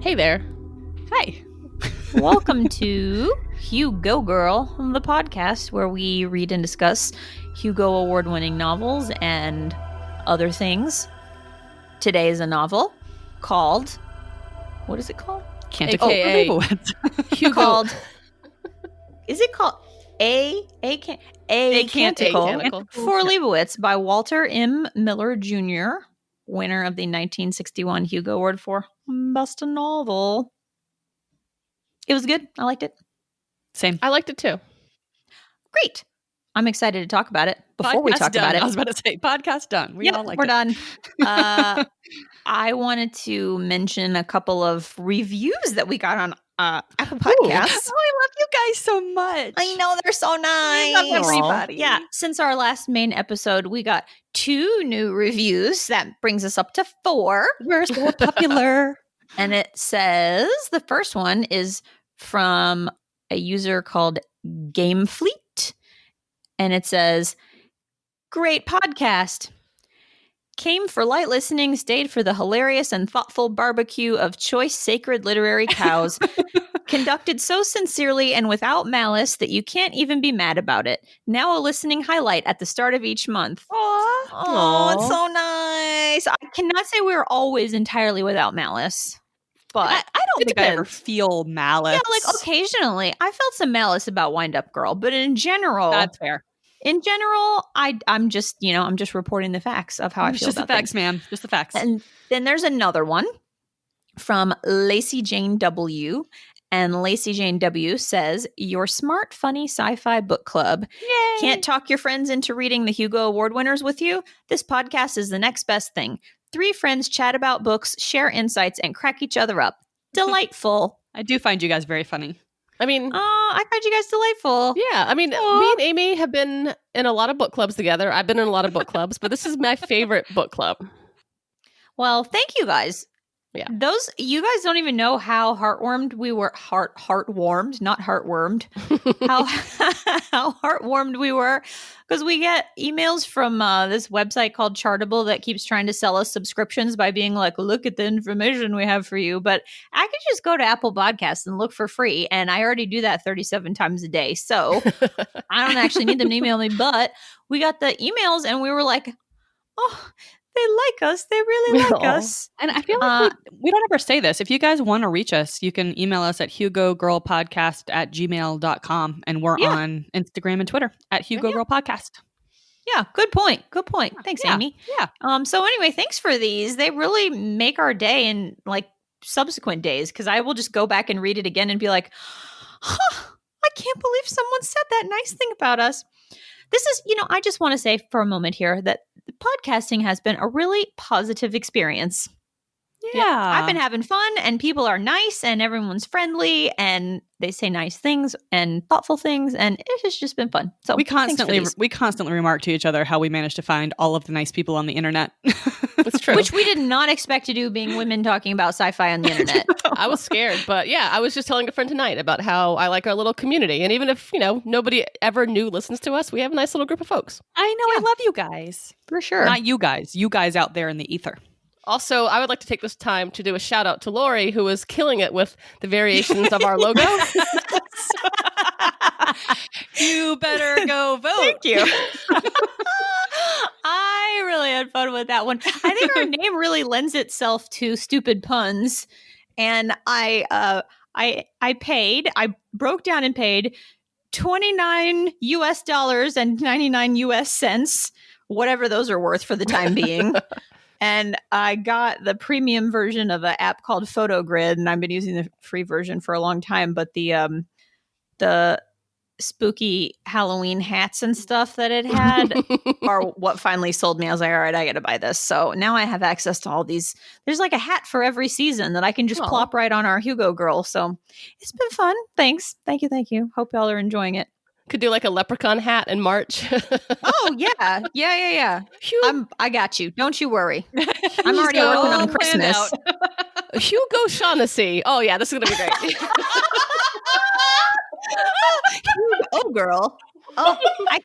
Hey there. Hi. Welcome to Hugo Girl, the podcast where we read and discuss Hugo Award-winning novels and other things. Today is a novel called... What is it called? Canticle for AKA Leibowitz. Called... Is it called A Canticle for Leibowitz by Walter M. Miller Jr., winner of the 1961 Hugo Award for Best Novel. It was good. I liked it. Same. I liked it too. Great. I'm excited to talk about it. Before we talk done. about it, I was about to say, podcast done. We all liked we're it. done. I wanted to mention a couple of reviews that we got on Apple Podcasts. Oh, I love you guys so much. I know, they're so nice. I love everybody. Yeah, since our last main episode, we got 2 new reviews. That brings us up to 4. We're so popular. And it says the first one is from a user called Gamefleet. And it says, "Great podcast. Came for light listening, stayed for the hilarious and thoughtful barbecue of choice sacred literary cows. Conducted so sincerely and without malice that you can't even be mad about it. Now a listening highlight at the start of each month." Aww. Oh, it's so nice. I cannot say we're always entirely without malice. But I don't think I ever feel malice. yeah, like occasionally. I felt some malice about Wind Up Girl, but in general, That's fair. I'm just, I'm just reporting the facts of how I It's feel just about the facts, things. ma'am. Just the facts. And then there's another one from Lacey Jane W. And Lacey Jane W. says, "Your smart, funny sci-fi book club. Yay. Can't talk your friends into reading the Hugo Award winners with you? This podcast is the next best thing. 3 friends chat about books, share insights, and crack each other up. Delightful." I do find you guys very funny. I mean, I find you guys delightful. yeah. I mean, Aw. me and Amy have been in a lot of book clubs together. I've been in a lot of book clubs, but this is my favorite book club. Well, thank you guys. Yeah. You guys don't even know how heartwarmed we were. Heartwarmed, not heartwormed. how heartwarmed we were, because we get emails from this website called Chartable that keeps trying to sell us subscriptions by being like, "Look at the information we have for you." But I could just go to Apple Podcasts and look for free, and I already do that 37 times a day. So I don't actually need them to email me. But we got the emails, and we were like, "Oh, they like us. They really like Aw. us." And I feel like we don't ever say this. If you guys want to reach us, you can email us at hugogirlpodcast@gmail.com. And we're on Instagram and Twitter at Hugo Girl Podcast. Yeah, good point. Good point. Thanks, Yeah. Amy. Yeah. So anyway, thanks for these. They really make our day and like subsequent days, because I will just go back and read it again and be like, I can't believe someone said that nice thing about us. This is, I just want to say for a moment here that podcasting has been a really positive experience. Yeah. I've been having fun, and people are nice, and everyone's friendly, and they say nice things and thoughtful things, and it has just been fun. So we thanks for these. constantly remark to each other how we managed to find all of the nice people on the internet. It's true. Which we did not expect to do, being women talking about sci-fi on the internet. I was scared, but yeah, I was just telling a friend tonight about how I like our little community. And even if, nobody ever new listens to us, we have a nice little group of folks. I know. I love you guys. For sure. Not you guys. You guys out there in the ether. Also, I would like to take this time to do a shout out to Lori, who is killing it with the variations of our logo. You better go vote. Thank you. I really had fun with that one. I think our name really lends itself to stupid puns. And I broke down and paid $29 and 99 US cents, whatever those are worth for the time being. And I got the premium version of an app called PhotoGrid, and I've been using the free version for a long time. But the spooky Halloween hats and stuff that it had are what finally sold me. I was like, all right, I got to buy this. So now I have access to all these. There's like a hat for every season that I can just plop right on our Hugo Girl. So it's been fun. Thanks. Thank you. Hope y'all are enjoying it. Could do like a leprechaun hat in March. Oh, yeah. Yeah. I got you. Don't you worry. I'm already working on Christmas. Hugo Shaughnessy. Oh, yeah, this is going to be great. Oh, girl. Oh, I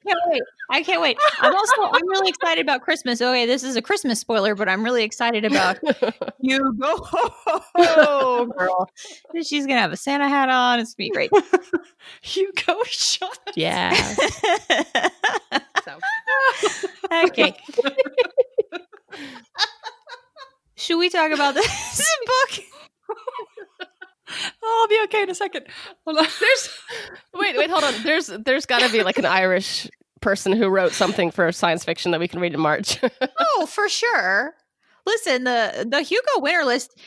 can't wait. I'm really excited about Christmas. Okay, this is a Christmas spoiler, but I'm really excited about Hugo girl. She's going to have a Santa hat on. It's going to be great. Hugo shot. Yeah. So. Okay. Should we talk about this book? I'll be okay in a second. Hold on. Wait, hold on. There's got to be like an Irish person who wrote something for science fiction that we can read in March. Oh, for sure. Listen, the Hugo winner list,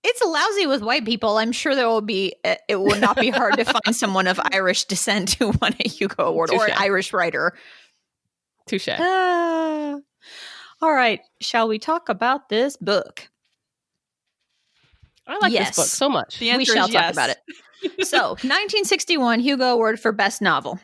it's lousy with white people. I'm sure it will not be hard to find someone of Irish descent who won a Hugo Award or an Irish writer. Touche. All right. Shall we talk about this book? I like this book so much. The answer We shall is yes. talk about it. So, 1961 Hugo Award for Best Novel.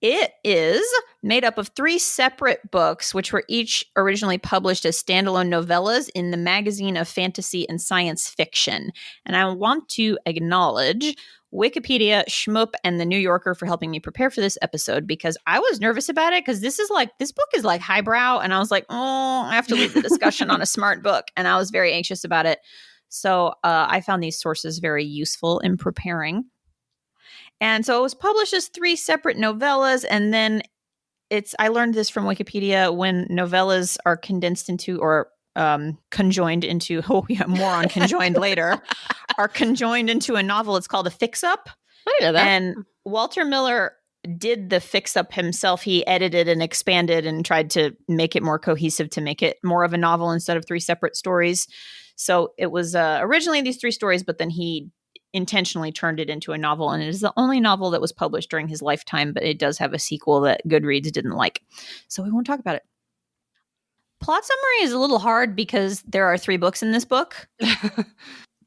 It is made up of 3 separate books, which were each originally published as standalone novellas in the Magazine of Fantasy and Science Fiction. And I want to acknowledge Wikipedia, Shmoop, and The New Yorker for helping me prepare for this episode, because I was nervous about it, because this book is like highbrow, and I was like, oh, I have to lead the discussion on a smart book, and I was very anxious about it. So I found these sources very useful in preparing. And so it was published as 3 separate novellas, and then I learned this from Wikipedia, when novellas are condensed into or conjoined into, more on conjoined later, are conjoined into a novel. It's called a fix-up. I didn't know that. And Walter Miller did the fix-up himself. He edited and expanded and tried to make it more cohesive, to make it more of a novel instead of 3 separate stories. So it was originally these 3 stories, but then he intentionally turned it into a novel. And it is the only novel that was published during his lifetime, but it does have a sequel that Goodreads didn't like. So we won't talk about it. Plot summary is a little hard because there are 3 books in this book.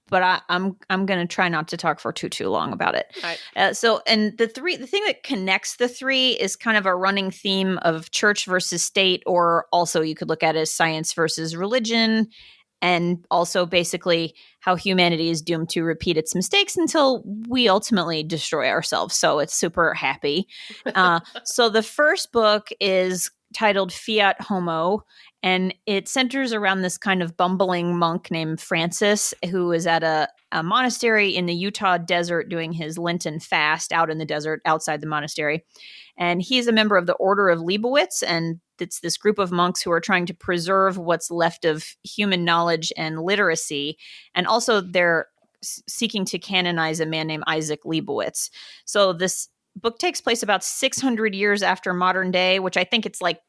But I'm going to try not to talk for too long about it. Right. And the thing that connects the 3 is kind of a running theme of church versus state, or also you could look at it as science versus religion, and also basically how humanity is doomed to repeat its mistakes until we ultimately destroy ourselves. So it's super happy. So the first book is titled Fiat Homo, and it centers around this kind of bumbling monk named Francis, who is at a monastery in the Utah desert doing his Lenten fast out in the desert outside the monastery. And he's a member of the Order of Leibowitz, and it's this group of monks who are trying to preserve what's left of human knowledge and literacy. And also they're seeking to canonize a man named Isaac Leibowitz. So this book takes place about 600 years after modern day, which I think it's like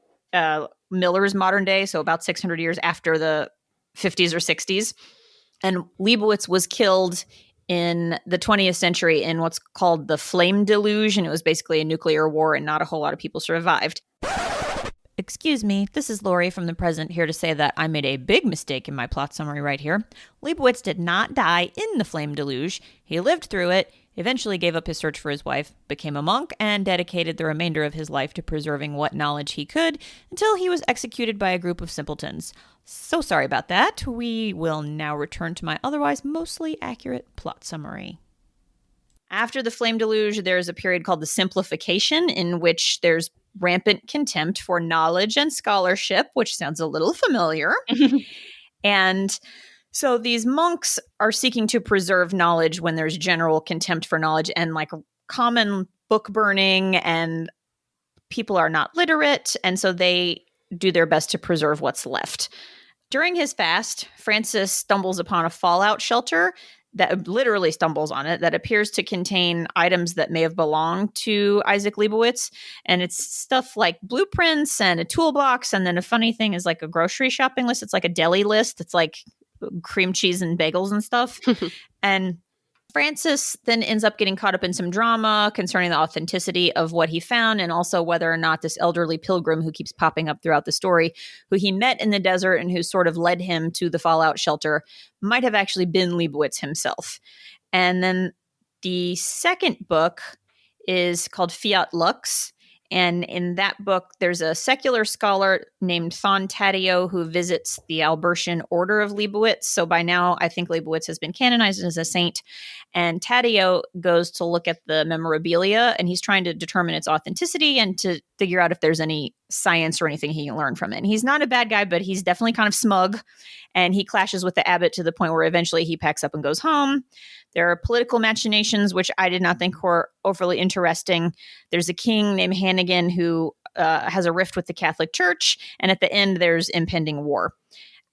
Miller's modern day, so about 600 years after the 50s or 60s. And Leibowitz was killed in the 20th century in what's called the Flame Deluge, and it was basically a nuclear war, and not a whole lot of people survived. Excuse me, this is Lori from the present, here to say that I made a big mistake in my plot summary right here. Leibowitz did not die in the Flame Deluge. He lived through it, eventually gave up his search for his wife, became a monk, and dedicated the remainder of his life to preserving what knowledge he could until he was executed by a group of simpletons. So sorry about that. We will now return to my otherwise mostly accurate plot summary. After the Flame Deluge, there's a period called the Simplification, in which there's rampant contempt for knowledge and scholarship, which sounds a little familiar. And so these monks are seeking to preserve knowledge when there's general contempt for knowledge and like common book burning, and people are not literate. And so they do their best to preserve what's left. During his fast, Francis stumbles upon a fallout shelter that literally stumbles on it, that appears to contain items that may have belonged to Isaac Leibowitz. And it's stuff like blueprints and a toolbox. And then a funny thing is like a grocery shopping list. It's like a deli list. It's like cream cheese and bagels and stuff. And Francis then ends up getting caught up in some drama concerning the authenticity of what he found, and also whether or not this elderly pilgrim who keeps popping up throughout the story, who he met in the desert and who sort of led him to the fallout shelter, might have actually been Leibowitz himself. And then the second book is called Fiat Lux. And in that book, there's a secular scholar named Thon Taddeo who visits the Albertian Order of Leibowitz. So by now, I think Leibowitz has been canonized as a saint. And Taddeo goes to look at the memorabilia, and he's trying to determine its authenticity and to figure out if there's any science or anything he can learn from it. And he's not a bad guy, but he's definitely kind of smug, and he clashes with the abbot to the point where eventually he packs up and goes home. There are political machinations, which I did not think were overly interesting. There's a king named Hannigan who has a rift with the Catholic Church, and at the end there's impending war.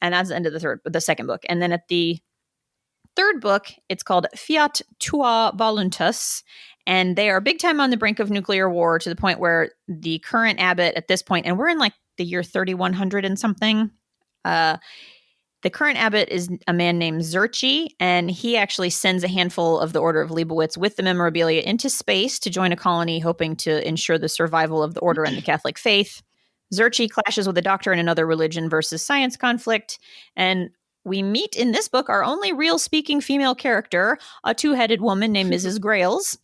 And that's the end of the second book. And then at the third book, it's called Fiat Tua Voluntas, and they are big time on the brink of nuclear war to the point where the current abbot at this point, and we're in like the year 3100 and something, the current abbot is a man named Zurchi, and he actually sends a handful of the Order of Leibowitz with the memorabilia into space to join a colony, hoping to ensure the survival of the order and the Catholic faith. Zurchi clashes with a doctor in another religion versus science conflict, and we meet in this book our only real speaking female character, a two-headed woman named Mrs. Grails,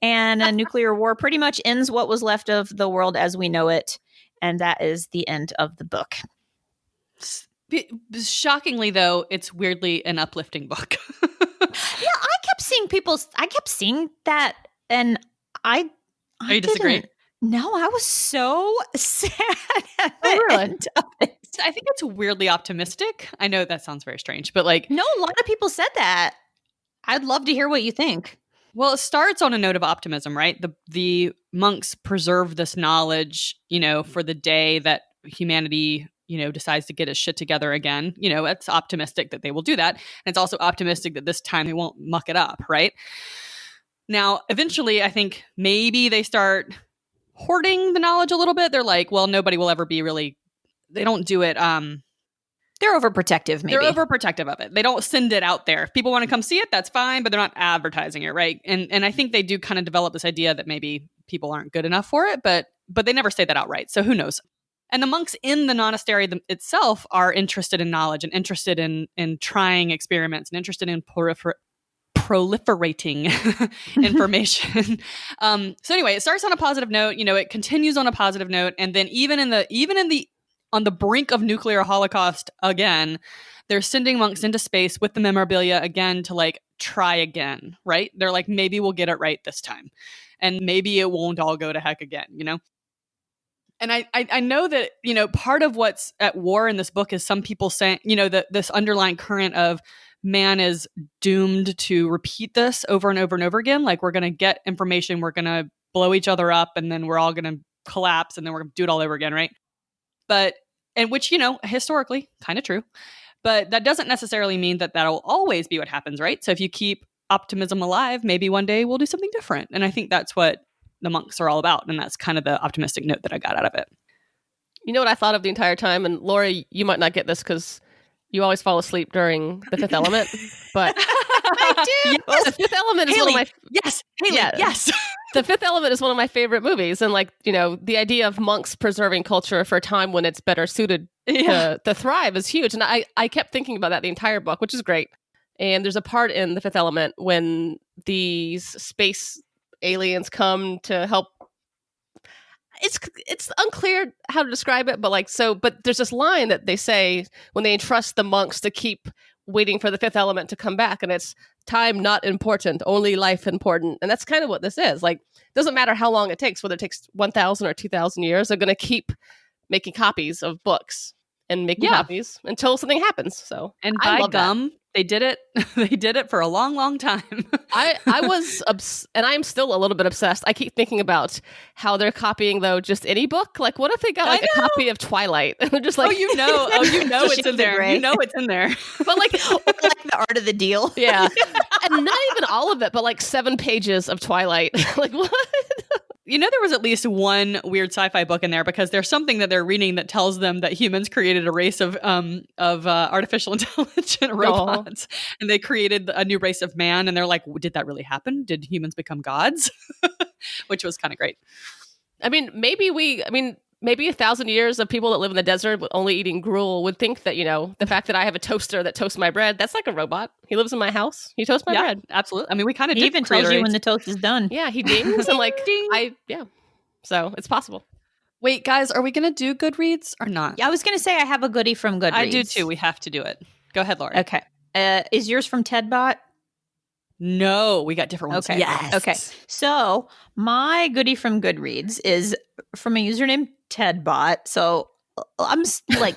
and a nuclear war pretty much ends what was left of the world as we know it, and that is the end of the book. Shockingly, though, it's weirdly an uplifting book. Yeah, I kept seeing that, and I you disagree? No, I was so sad at Oh, really? end of it. I think it's weirdly optimistic. I know that sounds very strange, but like, No, a lot of people said that. I'd love to hear what you think. well, it starts on a note of optimism, right? The monks preserve this knowledge, for the day that humanity, decides to get its shit together again. It's optimistic that they will do that. And it's also optimistic that this time they won't muck it up, right? Now, eventually, I think maybe they start hoarding the knowledge a little bit. They're like, well, nobody will ever be really, they don't do it. They're overprotective, maybe. They're overprotective of it. They don't send it out there. If people want to come see it, that's fine, but they're not advertising it, right? And I think they do kind of develop this idea that maybe people aren't good enough for it, but they never say that outright. So who knows? And the monks in the monastery itself are interested in knowledge and interested in trying experiments and interested in proliferating information. So anyway, it starts on a positive note. It continues on a positive note, and then even on the brink of nuclear holocaust again, they're sending monks into space with the memorabilia again to like try again. Right? They're like, maybe we'll get it right this time, and maybe it won't all go to heck again. And I know that, part of what's at war in this book is some people saying, that this underlying current of man is doomed to repeat this over and over and over again. Like, we're going to get information, we're going to blow each other up, and then we're all going to collapse, and then we're going to do it all over again, right? And which, historically, kind of true. But that doesn't necessarily mean that that'll always be what happens, right? So if you keep optimism alive, maybe one day we'll do something different. And I think that's what the monks are all about. And that's kind of the optimistic note that I got out of it. You know what I thought of the entire time? And Laura, you might not get this because you always fall asleep during The Fifth Element. But I do. Yes. well, The Fifth Element is one of my... Yes. Haley, Yeah. yes. The Fifth Element is one of my favorite movies. And the idea of monks preserving culture for a time when it's better suited to thrive is huge. And I kept thinking about that the entire book, which is great. And there's a part in The Fifth Element when these space aliens come to help. It's unclear how to describe it, but there's this line that they say when they entrust the monks to keep waiting for the fifth element to come back, and it's time not important, only life important. And that's kind of what this is. Like, doesn't matter how long it takes, whether it takes 1,000 or 2,000 years, they're going to keep making copies of books and making copies until something happens. So, and I by love gum, they did it. They did it for a long, long time. I was and I'm still a little bit obsessed. I keep thinking about how they're copying though just any book. Like, what if they got a copy of Twilight and they're just like, it's in there. Grey. You know it's in there. but like the art of the deal. yeah, and not even all of it, but like 7 pages of Twilight. Like, what? There was at least one weird sci-fi book in there because there's something that they're reading that tells them that humans created a race of artificial intelligent robots, and they created a new race of man. And they're like, did that really happen? Did humans become gods? Which was kind of great. I mean, maybe 1,000 years of people that live in the desert only eating gruel would think that, the fact that I have a toaster that toasts my bread, that's like a robot. He lives in my house. He toasts my bread. Absolutely. I mean, we kind of He even tells you when the toast is done. Yeah, he dings and like, Ding. So it's possible. Wait, guys, are we going to do Goodreads or not? Yeah, I was going to say I have a goodie from Goodreads. I do too. We have to do it. Go ahead, Laura. Okay. Is yours from TEDBot? No, we got different ones. Okay. Yes. Okay. So my goodie from Goodreads is from a user named TedBot. So I'm like,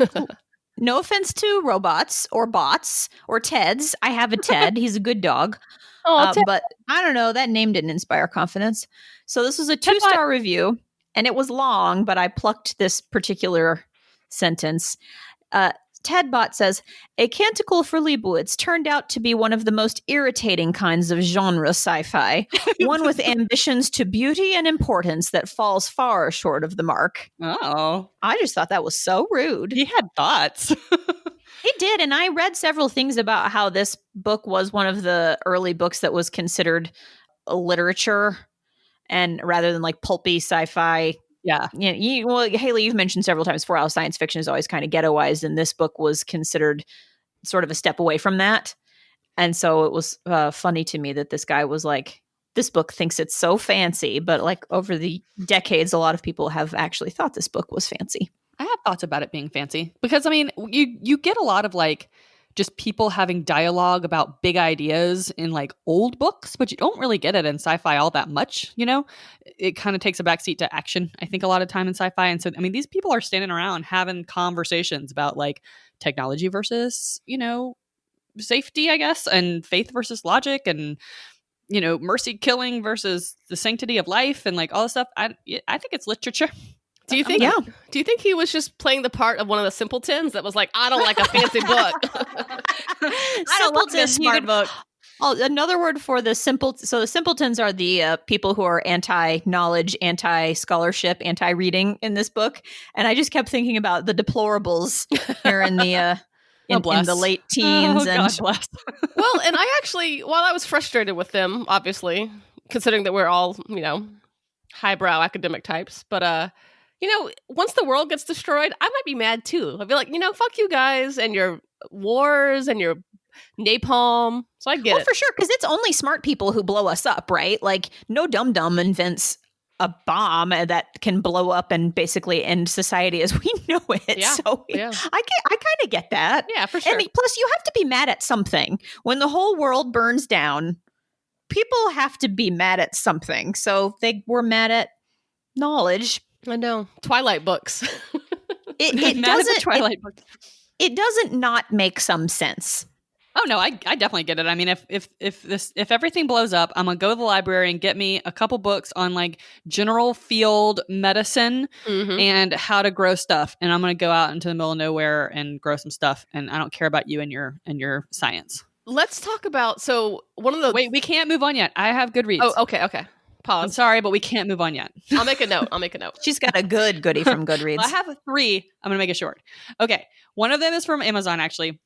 no offense to robots or bots or Teds. I have a Ted. He's a good dog. But I don't know. That name didn't inspire confidence. So this was a 2-star review, and it was long, but I plucked this particular sentence. TedBot says, A Canticle for Leibowitz turned out to be one of the most irritating kinds of genre sci-fi, one with ambitions to beauty and importance that falls far short of the mark. Oh. I just thought that was so rude. He had thoughts. It did, and I read several things about how this book was one of the early books that was considered a literature, and rather than like pulpy sci-fi. Yeah. Well, Haley, you've mentioned several times before how science fiction is always kind of ghettoized, and this book was considered sort of a step away from that. And so it was funny to me that this guy was like, this book thinks it's so fancy, but like over the decades, a lot of people have actually thought this book was fancy. I have thoughts about it being fancy because, I mean, you get a lot of like just people having dialogue about big ideas in like old books, but you don't really get it in sci-fi all that much, you know? It kind of takes a backseat to action, I think, a lot of time in sci-fi. And so, I mean, these people are standing around having conversations about like technology versus, you know, safety, I guess, and faith versus logic, and, you know, mercy killing versus the sanctity of life, and like all this stuff. I think it's literature. Do you think? Yeah. Do you think he was just playing the part of one of the simpletons that was like, I don't like a fancy book. I don't like this smart book. Oh, another word for the so the simpletons are the people who are anti-knowledge, anti-scholarship, anti-reading in this book. And I just kept thinking about the deplorables here in the in the late teens. God bless. Well, and I actually, while I was frustrated with them, obviously, considering that we're all, you know, highbrow academic types, but you know, once the world gets destroyed, I might be mad too. I'd be like, you know, fuck you guys and your wars and your napalm. So I get it. For sure, because it's only smart people who blow us up, right? Like, no dum-dum invents a bomb that can blow up and basically end society as we know it. Yeah. So Yeah. I kind of get that. Yeah, for sure. And plus, you have to be mad at something. When the whole world burns down, people have to be mad at something. So they were mad at knowledge. I know. Twilight books. It doesn't. Twilight books. It doesn't not make some sense. Oh no, I definitely get it. I mean, if everything blows up, I'm gonna go to the library and get me a couple books on like general field medicine and how to grow stuff, and I'm gonna go out into the middle of nowhere and grow some stuff. And I don't care about you and your science. Let's talk about one of the Wait, we can't move on yet. I have Goodreads. Oh, okay. Pause. I'm sorry, but we can't move on yet. I'll make a note. She's got a good goodie from Goodreads. Well, I have 3. I'm going to make it short. Okay. One of them is from Amazon, actually.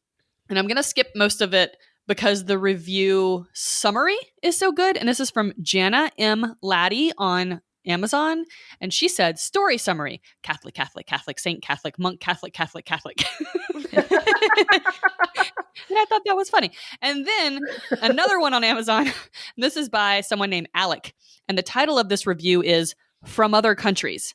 And I'm going to skip most of it because the review summary is so good. And this is from Jana M. Laddie on Amazon. And she said, story summary, Catholic, Catholic, Catholic, Saint Catholic, monk, Catholic, Catholic, Catholic. And I thought that was funny. And then another one on Amazon. This is by someone named Alec. And the title of this review is From Other Countries.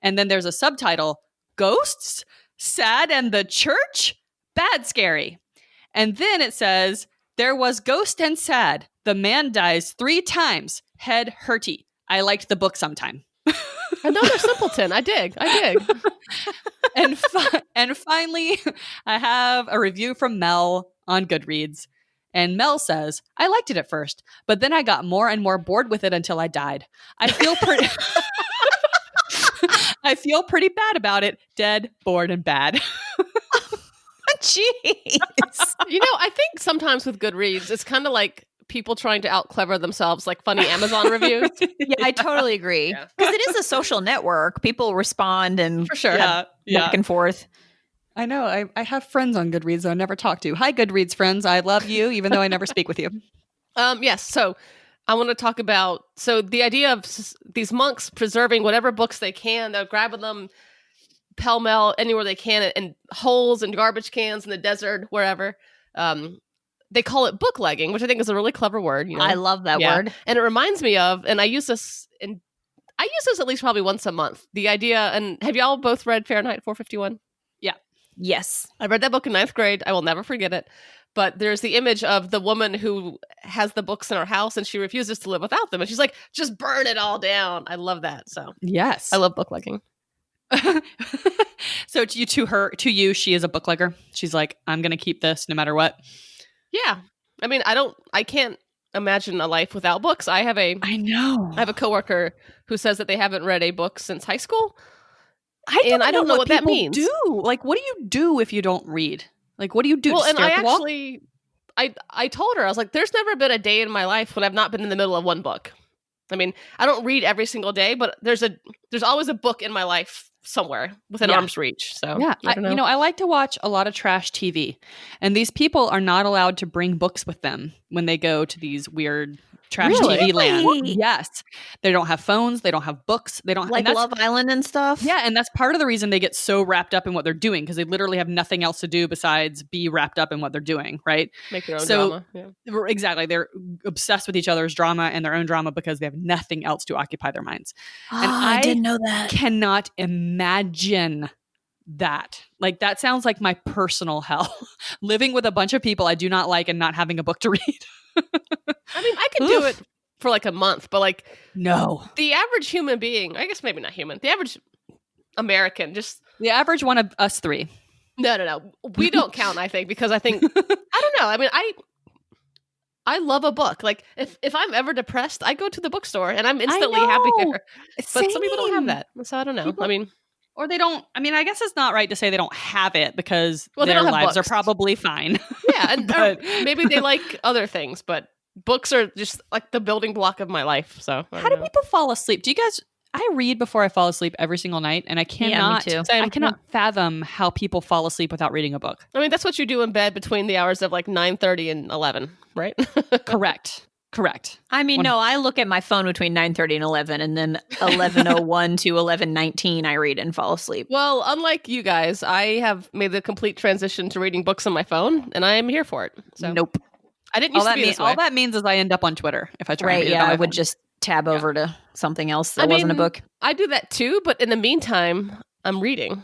And then there's a subtitle, Ghosts, Sad and the Church, Bad Scary. And then it says, there was Ghost and Sad. The man dies 3 times. Head hurty. I liked the book sometime. Another simpleton. I dig. And finally, I have a review from Mel on Goodreads. And Mel says, I liked it at first, but then I got more and more bored with it until I died. I feel pretty bad about it. Dead, bored, and bad. Jeez. You know, I think sometimes with Goodreads, it's kind of like people trying to out clever themselves, like funny Amazon reviews. Yeah, I totally agree. Because it is a social network. People respond and for sure. Back and forth. I know. I have friends on Goodreads I never talk to. Hi, Goodreads friends. I love you, even though I never speak with you. Yes. So I want to talk about the idea of these monks preserving whatever books they can. They're grabbing them pell-mell anywhere they can in holes and garbage cans in the desert, wherever. They call it booklegging, which I think is a really clever word. You know? I love that word. And it reminds me of, and I use this at least probably once a month. The idea, and have y'all both read Fahrenheit 451? Yes. I read that book in 9th grade. I will never forget it. But there's the image of the woman who has the books in her house and she refuses to live without them. And she's like, just burn it all down. I love that. So Yes. I love booklegging. So to you, she is a booklegger. She's like, I'm going to keep this no matter what. Yeah. I mean, I can't imagine a life without books. I have a coworker who says that they haven't read a book since high school. I don't know what that means. Like, what do you do if you don't read? Like, what do you do? Well, and I told her, I was like, there's never been a day in my life when I've not been in the middle of one book. I mean, I don't read every single day, but there's always a book in my life somewhere within arm's reach. So yeah, I like to watch a lot of trash TV, and these people are not allowed to bring books with them when they go to these weird trash TV land. Yes, they don't have phones, they don't have books, they don't like Love Island and stuff. Yeah, and that's part of the reason they get so wrapped up in what they're doing, because they literally have nothing else to do besides be wrapped up in what they're doing, right? Make their own drama. Yeah. Exactly, they're obsessed with each other's drama and their own drama because they have nothing else to occupy their minds. And I didn't know that. Cannot imagine that. Like, that sounds like my personal hell. Living with a bunch of people I do not like and not having a book to read. I mean, I could do it for like a month, but like, no. The average human being, I guess maybe not human, the average American, just the average one of us three. No. We don't count, I think, because I think, I don't know. I mean, I love a book. Like, if I'm ever depressed, I go to the bookstore and I'm instantly happier. But some people don't have that. So I don't know. Or they don't, I guess it's not right to say they don't have it because their they don't have lives books. Are probably fine. Yeah, and or maybe they like other things, but books are just like the building block of my life. So how do people fall asleep? Do you guys, I read before I fall asleep every single night, and I cannot, I cannot fathom how people fall asleep without reading a book. I mean, that's what you do in bed between the hours of like 9:30 and 11, right? Correct. I mean, no, I look at my phone between 9:30 and 11, and then 11:01 to 11:19 I read and fall asleep. Well, unlike you guys, I have made the complete transition to reading books on my phone, and I am here for it. So nope. I didn't used to be this way. All that means is I end up on Twitter if I try to read it. I would just tab over to something else that wasn't a book. I do that too, but in the meantime, I'm reading.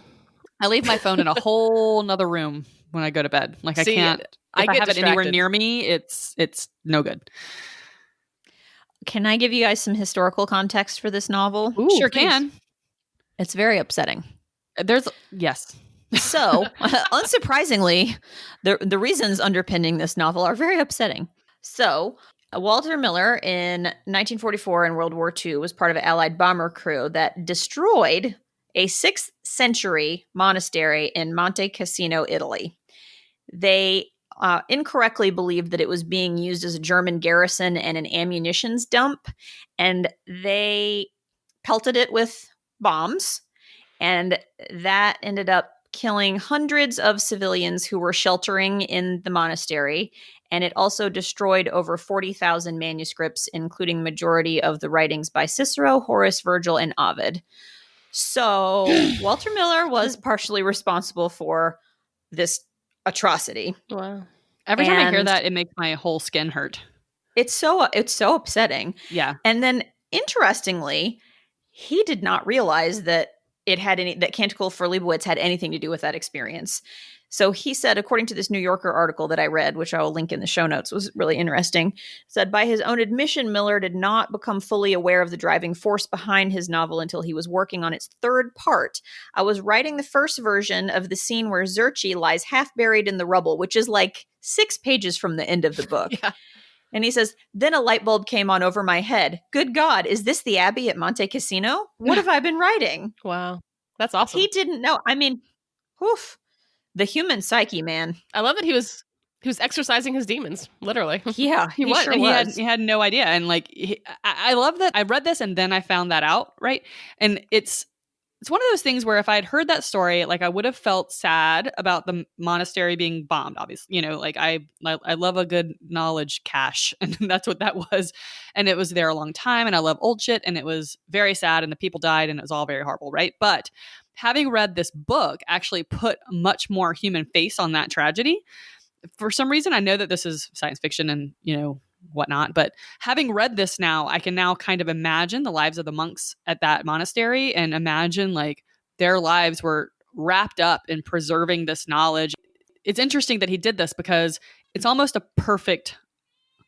I leave my phone in a whole nother room when I go to bed. Like, I can't. If I get have it anywhere near me, it's no good. Can I give you guys some historical context for this novel? Ooh, sure can. It's very upsetting. Yes. So, unsurprisingly, the reasons underpinning this novel are very upsetting. So, Walter Miller in 1944 in World War II was part of an Allied bomber crew that destroyed a 6th century monastery in Monte Cassino, Italy. They incorrectly believed that it was being used as a German garrison and an ammunitions dump, and they pelted it with bombs, and that ended up killing hundreds of civilians who were sheltering in the monastery, and it also destroyed over 40,000 manuscripts, including majority of the writings by Cicero, Horace, Virgil, and Ovid. So Walter Miller was partially responsible for this atrocity. Wow. Every time I hear that, it makes my whole skin hurt. It's so upsetting. Yeah. And then interestingly, he did not realize that that Canticle for Leibowitz had anything to do with that experience. So he said, according to this New Yorker article that I read, which I will link in the show notes, was really interesting, said by his own admission, Miller did not become fully aware of the driving force behind his novel until he was working on its 3rd part. I was writing the first version of the scene where Zerchi lies half buried in the rubble, which is like 6 pages from the end of the book. Yeah. And he says, then a light bulb came on over my head. Good God, is this the Abbey at Monte Cassino? What have I been writing? Wow. That's awesome. He didn't know. I mean, oof. The human psyche, man. I love that he was exercising his demons, literally. Yeah, he was. Sure and he had no idea. And like, I love that I read this and then I found that out, right? And it's one of those things where if I had heard that story, like I would have felt sad about the monastery being bombed, obviously. Like I love a good knowledge cache, and that's what that was. And it was there a long time, and I love old shit, and it was very sad, and the people died, and it was all very horrible, right? But having read this book actually put much more human face on that tragedy. For some reason, I know that this is science fiction and, whatnot, but having read this now, I can now kind of imagine the lives of the monks at that monastery and imagine like their lives were wrapped up in preserving this knowledge. It's interesting that he did this because it's almost a perfect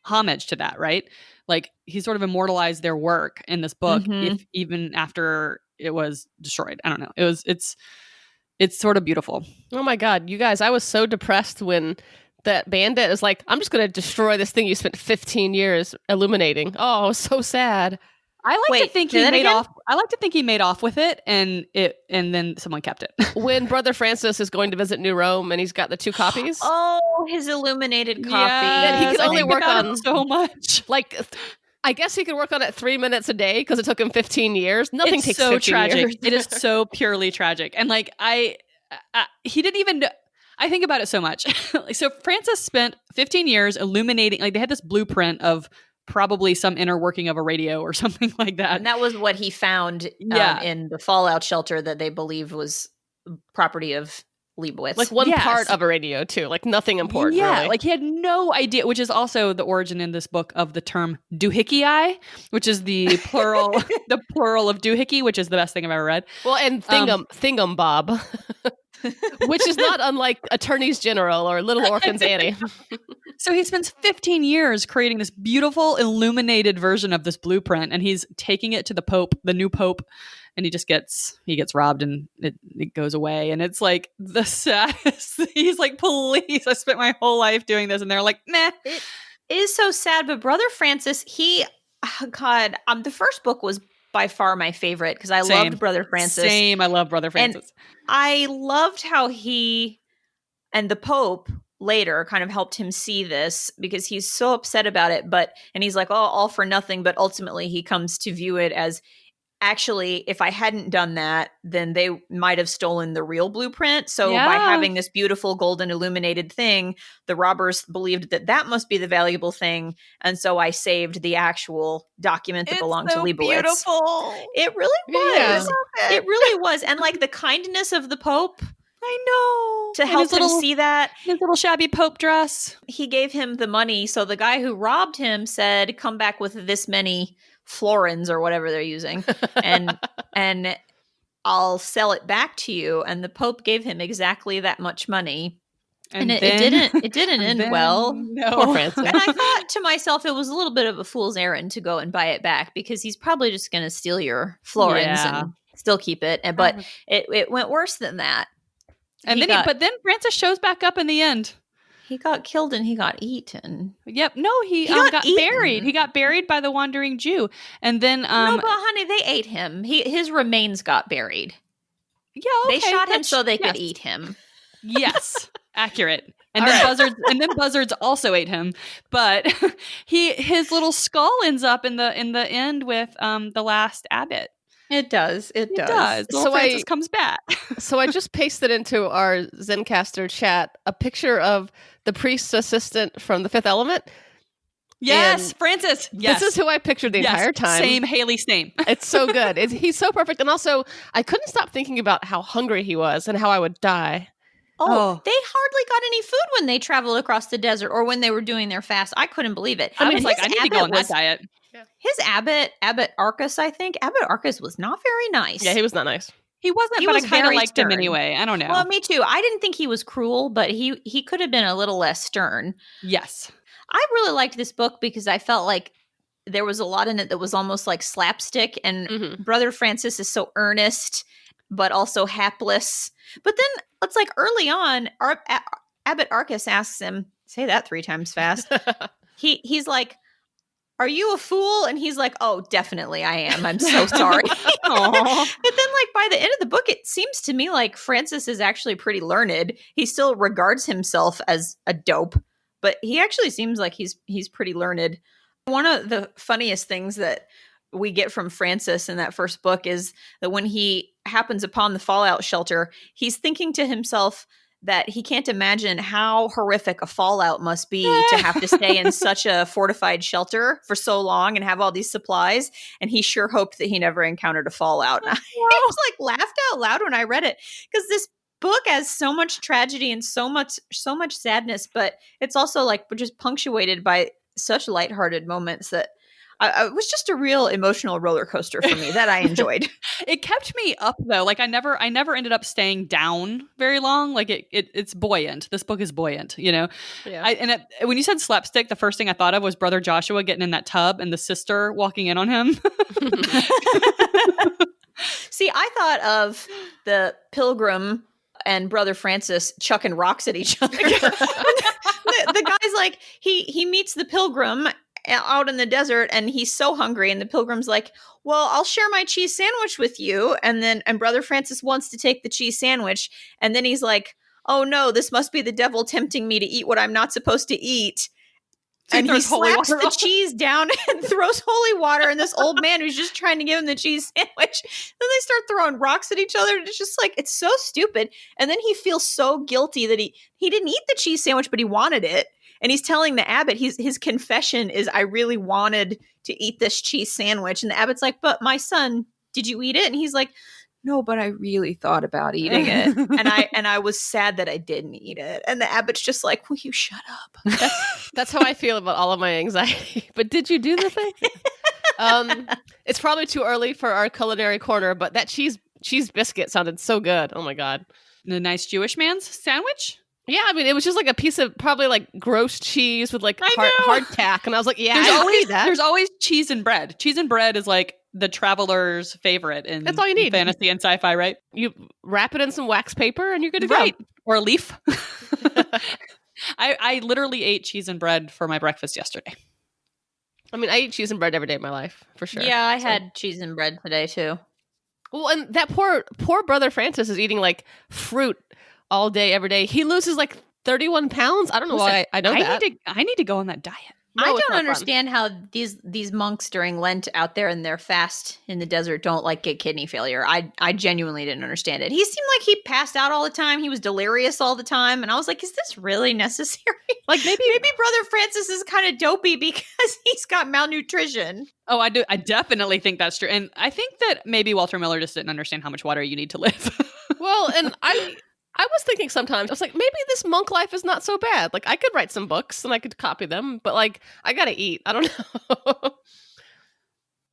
homage to that, right? Like he sort of immortalized their work in this book, if even after it was destroyed. I don't know. It's sort of beautiful. Oh my God, you guys, I was so depressed when that bandit is like, I'm just going to destroy this thing you spent 15 years illuminating. Oh, I was so sad. I like to think he made off. I like to think he made off with it, and then someone kept it. When Brother Francis is going to visit New Rome, and he's got the 2 copies. Oh, his illuminated copy. That he could only work on so much. Like, I guess he could work on it 3 minutes a day because it took him 15 years. Nothing takes so 15 tragic. years. It is so purely tragic, and like he didn't even. I think about it so much. So Francis spent 15 years illuminating. Like they had this blueprint of probably some inner working of a radio or something like that. And that was what he found in the fallout shelter that they believed was property of Leibowitz. Like one part of a radio too, like nothing important. Yeah, really. like he had no idea, which is also the origin in this book of the term doohickey, which is the plural, the plural of doohickey, which is the best thing I've ever read. Well, and thingumbob, which is not unlike Attorneys General or Little Orphans Annie. So he spends 15 years creating this beautiful illuminated version of this blueprint, and he's taking it to the Pope, the new Pope, and he gets robbed and it goes away. And it's like the saddest. He's like, please, I spent my whole life doing this. And they're like, meh. It is so sad. But Brother Francis, the first book was by far my favorite because I loved Brother Francis. I love Brother Francis. And I loved how he and the Pope later kind of helped him see this because he's so upset about it. And he's like, oh, all for nothing. But ultimately he comes to view it as, actually, if I hadn't done that, then they might have stolen the real blueprint. So by having this beautiful golden illuminated thing, the robbers believed that must be the valuable thing. And so I saved the actual document that belonged to Leibowitz. Beautiful. It really was. Yeah. It really was. And like the kindness of the Pope. I know. To help him see that. His little shabby Pope dress. He gave him the money. So the guy who robbed him said, come back with this many florins or whatever they're using. And I'll sell it back to you. And the Pope gave him exactly that much money. And it didn't end well. No. Poor Francis. And I thought to myself, it was a little bit of a fool's errand to go and buy it back because he's probably just going to steal your florins and still keep it. But it went worse than that. And but then Francis shows back up in the end. He got killed and he got eaten. Yep. No, he got buried. He got buried by the wandering Jew. And then no, but honey, they ate him. His remains got buried. Yeah, okay. They shot him so they could eat him. Yes. Accurate. And then buzzards also ate him. But his little skull ends up in the end with the last abbot. It does. It does. So Francis comes back. So I just pasted into our Zencaster chat a picture of the priest's assistant from The Fifth Element. Yes, and Francis. Yes. This is who I pictured the entire time. Same, Haley, same. It's so good. He's so perfect. And also, I couldn't stop thinking about how hungry he was and how I would die. Oh, they hardly got any food when they traveled across the desert or when they were doing their fast. I couldn't believe it. I was like, I need to go on that diet. His Abbot Arcus, I think. Abbot Arcus was not very nice. Yeah, he was not nice. He wasn't, but I kind of liked him anyway. I don't know. Well, me too. I didn't think he was cruel, but he could have been a little less stern. Yes. I really liked this book because I felt like there was a lot in it that was almost like slapstick, and Brother Francis is so earnest, but also hapless. But then it's like early on, Abbot Arcus asks him, say that 3 times fast. He's like, are you a fool? And he's like, oh, definitely I am. I'm so sorry. But then like by the end of the book, it seems to me like Francis is actually pretty learned. He still regards himself as a dope, but he actually seems like he's pretty learned. One of the funniest things that we get from Francis in that first book is that when he happens upon the fallout shelter, he's thinking to himself that he can't imagine how horrific a fallout must be to have to stay in such a fortified shelter for so long and have all these supplies. And he sure hoped that he never encountered a fallout. And I was like laughed out loud when I read it because this book has so much tragedy and so much sadness, but it's also like just punctuated by such lighthearted moments that it was just a real emotional roller coaster for me that I enjoyed. It kept me up though. Like I never ended up staying down very long. Like it's buoyant. This book is buoyant, you know? Yeah. When you said slapstick, the first thing I thought of was Brother Joshua getting in that tub and the sister walking in on him. See, I thought of the Pilgrim and Brother Francis chucking rocks at each other. The guy's like, he meets the Pilgrim out in the desert and he's so hungry, and the Pilgrim's like, well, I'll share my cheese sandwich with you. And Brother Francis wants to take the cheese sandwich, and then he's like, oh no, this must be the devil tempting me to eat what I'm not supposed to eat. And he slaps the cheese down and throws holy water, and this old man who's just trying to give him the cheese sandwich, then they start throwing rocks at each other. And it's just like, it's so stupid. And then he feels so guilty that he didn't eat the cheese sandwich, but he wanted it. And he's telling the abbot, his confession is, I really wanted to eat this cheese sandwich. And the abbot's like, but my son, did you eat it? And he's like, no, but I really thought about eating it. And I was sad that I didn't eat it. And the abbot's just like, will you shut up? That's how I feel about all of my anxiety. But did you do the thing? It's probably too early for our culinary corner, but that cheese biscuit sounded so good. Oh my God. The nice Jewish man's sandwich? Yeah, I mean, it was just like a piece of probably like gross cheese with like hardtack. And I was like, yeah, there's always cheese and bread. Cheese and bread is like the traveler's favorite in That's all you need. Fantasy and sci-fi, right? You wrap it in some wax paper and you're good to go. Go. Or a leaf. I literally ate cheese and bread for my breakfast yesterday. I mean, I eat cheese and bread every day of my life, for sure. Yeah, I had cheese and bread today, too. Well, and that poor Brother Francis is eating like fruit all day, every day. He loses like 31 pounds. I don't know why I know that. I need to go on that diet. No, I don't understand how these monks during Lent out there in their fast in the desert don't like get kidney failure. I genuinely didn't understand it. He seemed like he passed out all the time. He was delirious all the time. And I was like, is this really necessary? Like maybe Brother Francis is kind of dopey because he's got malnutrition. Oh, I do. I definitely think that's true. And I think that maybe Walter Miller just didn't understand how much water you need to live. Well, and I was thinking sometimes, I was like, maybe this monk life is not so bad. Like, I could write some books and I could copy them, but like, I gotta eat. I don't know.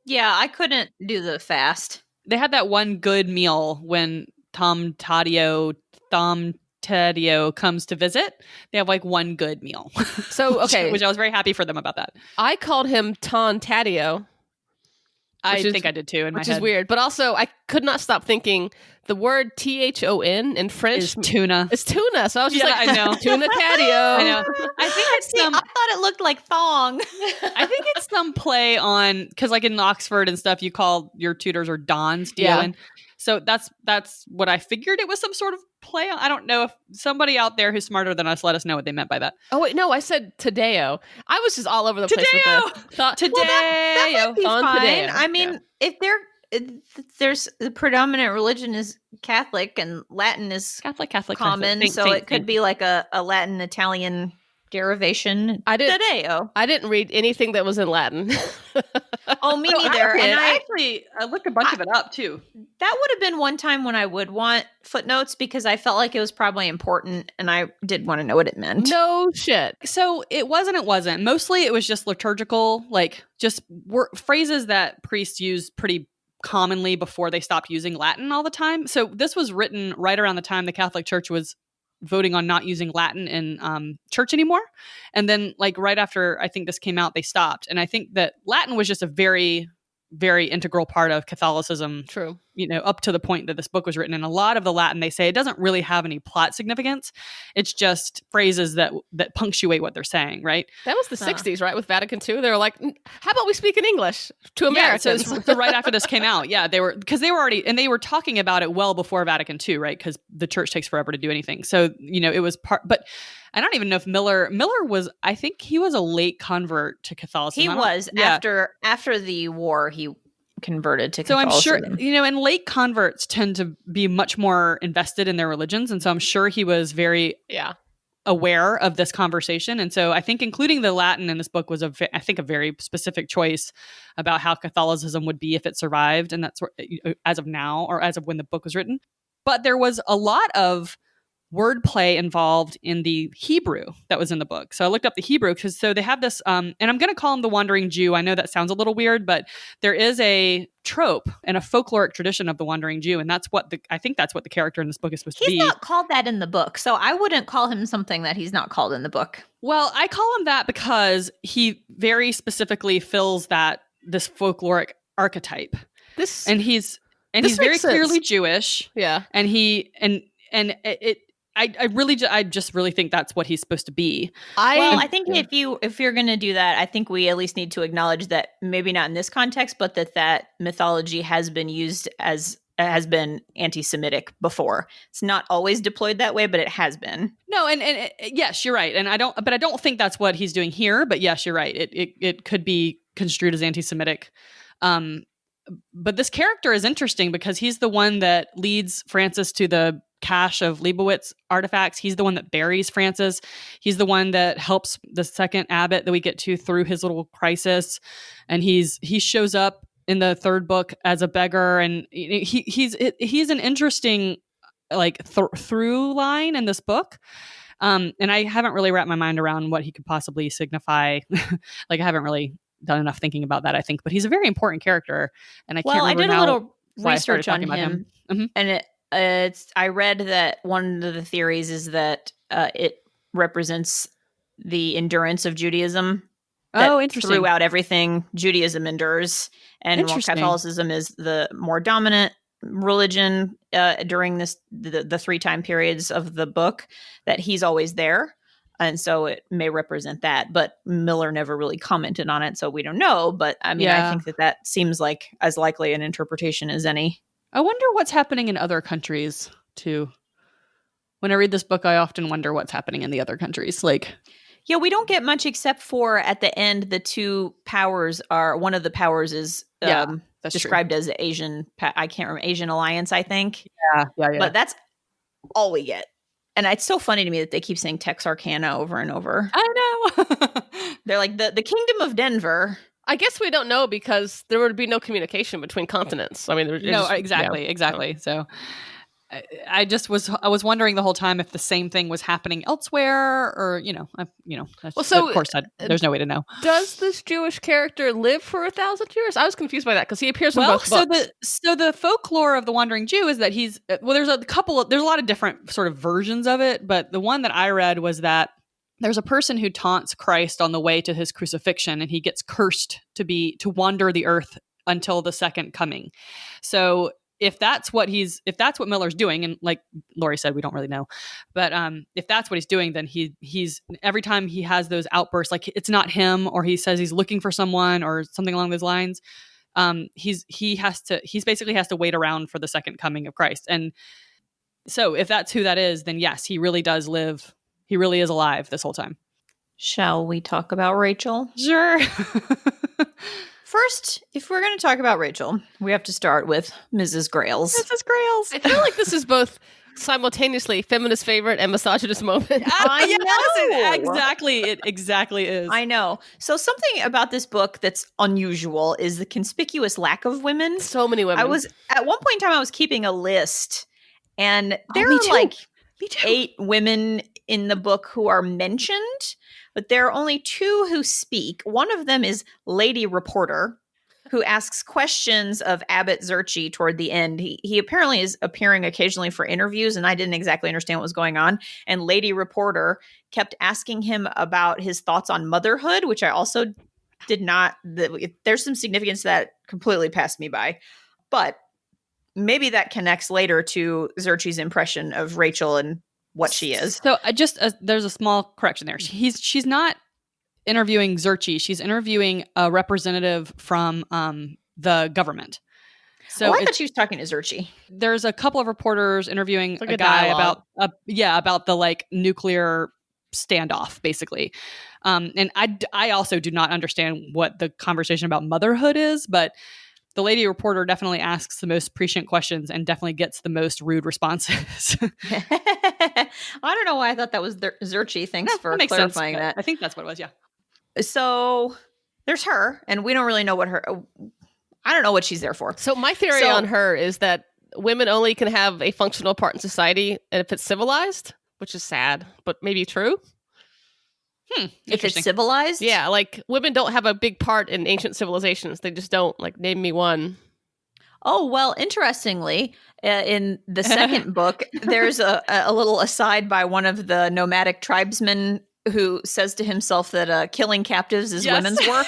Yeah, I couldn't do the fast. They had that one good meal when Tom Taddeo comes to visit. They have like one good meal. So, okay. which I was very happy for them about that. I called him Ton Taddeo. I think I did too in my head. Which is weird. But also, I could not stop thinking the word THON in French is tuna. It's tuna. So I was just I know. Tuna Taddeo. I know. I think it's I thought it looked like thong. I think it's some play on, because like in Oxford and stuff, you call your tutors or dons, D-O-N. Yeah. So that's what I figured it was some sort of play on. I don't know if somebody out there who's smarter than us let us know what they meant by that. Oh, wait, no, I said Tadeo. I was just all over the place with Tadeo! Tadeo. Well, that might be fine. Tadeo. I mean, if there's the predominant religion is Catholic and Latin is Catholic common, so it could be like a Latin Italian derivation. Tadeo. I didn't read anything that was in Latin. Oh, me neither. And I looked a bunch of it up too. That would have been one time when I would want footnotes because I felt like it was probably important and I did want to know what it meant. No shit. So it wasn't. Mostly it was just liturgical, like just phrases that priests used pretty commonly before they stopped using Latin all the time. So this was written right around the time the Catholic Church was voting on not using Latin in church anymore. And then like right after I think this came out, they stopped. And I think that Latin was just a very, very integral part of Catholicism. True. You know, up to the point that this book was written. And a lot of the Latin, they say, it doesn't really have any plot significance. It's just phrases that punctuate what they're saying, right? That was the 60s, right? With Vatican II. They were like, how about we speak in English to Americans? Yeah, so right after this came out. Yeah, they were already, and they were talking about it well before Vatican II, right? Because the church takes forever to do anything. So, you know, it was but I don't even know if Miller was, I think he was a late convert to Catholicism. He was. After the war, he converted to Catholicism. So I'm sure, you know, and late converts tend to be much more invested in their religions. And so I'm sure he was very aware of this conversation. And so I think including the Latin in this book was, I think, a very specific choice about how Catholicism would be if it survived. And that's as of now, or as of when the book was written. But there was a lot of wordplay involved in the Hebrew that was in the book. So I looked up the Hebrew because they have this, and I'm going to call him the Wandering Jew. I know that sounds a little weird, but there is a trope and a folkloric tradition of the Wandering Jew, and I think that's what the character in this book is supposed to be. He's not called that in the book, so I wouldn't call him something that he's not called in the book. Well, I call him that because he very specifically fills this folkloric archetype. And he's very clearly Jewish. Yeah, I just really think that's what he's supposed to be. I think if you're going to do that, I think we at least need to acknowledge that maybe not in this context, but that mythology has been used has been anti-Semitic before. It's not always deployed that way, but it has been. No, and yes, you're right. And I don't think that's what he's doing here. But yes, you're right. It could be construed as anti-Semitic. But this character is interesting because he's the one that leads Francis to the cache of Leibowitz artifacts. He's the one that buries Francis. He's the one that helps the second abbot that we get to through his little crisis. And he shows up in the third book as a beggar, and he's an interesting through line in this book. And I haven't really wrapped my mind around what he could possibly signify. I haven't really done enough thinking about that, I think. But he's a very important character, and I did a little research on him. Mm-hmm. And I read that one of the theories is that it represents the endurance of Judaism. Oh, interesting. Throughout everything, Judaism endures, and while Catholicism is the more dominant religion during the 3 time periods of the book, that he's always there. And so it may represent that, but Miller never really commented on it, so we don't know. But I mean, I think that seems like as likely an interpretation as any. I wonder what's happening in other countries too. When I read this book, I often wonder what's happening in the other countries. Yeah, we don't get much except for at the end, the 2 powers are, one of the powers is described as Asian, I can't remember, Asian Alliance, I think. Yeah. But that's all we get. And it's so funny to me that they keep saying Texarkana over and over. I know. They're like the Kingdom of Denver. I guess we don't know because there would be no communication between continents. I mean, exactly. So I was wondering the whole time if the same thing was happening elsewhere, or of course there's no way to know. Does this Jewish character live for 1,000 years? I was confused by that because he appears in both books. So the folklore of the Wandering Jew is that he's there's a lot of different sort of versions of it, but the one that I read was that there's a person who taunts Christ on the way to his crucifixion, and he gets cursed to wander the earth until the second coming. So if that's what Miller's doing, and like Lori said, we don't really know, but if that's what he's doing, then he's every time he has those outbursts, like it's not him, or he says he's looking for someone or something along those lines, he basically has to wait around for the second coming of Christ. And so if that's who that is, then yes, he really does live. He really is alive this whole time. Shall we talk about Rachel? Sure. First, if we're going to talk about Rachel, we have to start with Mrs. Grayles. Mrs. Grayles. I feel like this is both simultaneously feminist favorite and misogynist moment. I know. Exactly. It exactly is. I know. So something about this book that's unusual is the conspicuous lack of women. So many women. At one point in time, I was keeping a list, and there are like 8 women in the book who are mentioned, but there are only 2 who speak. One of them is Lady Reporter, who asks questions of Abbot Zurchi toward the end. He apparently is appearing occasionally for interviews, and I didn't exactly understand what was going on. And Lady Reporter kept asking him about his thoughts on motherhood, which I also did not. There's some significance that completely passed me by. But maybe that connects later to Zurchi's impression of Rachel and what she is. So there's a small correction there. She's not interviewing Zurchi. She's interviewing a representative from the government. So I thought she was talking to Zurchi. There's a couple of reporters interviewing a guy about the nuclear standoff, basically. And I also do not understand what the conversation about motherhood is, but the Lady Reporter definitely asks the most prescient questions and definitely gets the most rude responses. I don't know why I thought that was Zurchi. Thanks for clarifying that. I think that's what it was, yeah. So there's her, and we don't really know I don't know what she's there for. So my theory on her is that women only can have a functional part in society if it's civilized. which is sad, but maybe true. If it's civilized? Yeah, like women don't have a big part in ancient civilizations. They just don't. Like, name me one. Oh, well, interestingly, in the second book, there's a little aside by one of the nomadic tribesmen who says to himself that killing captives is women's work.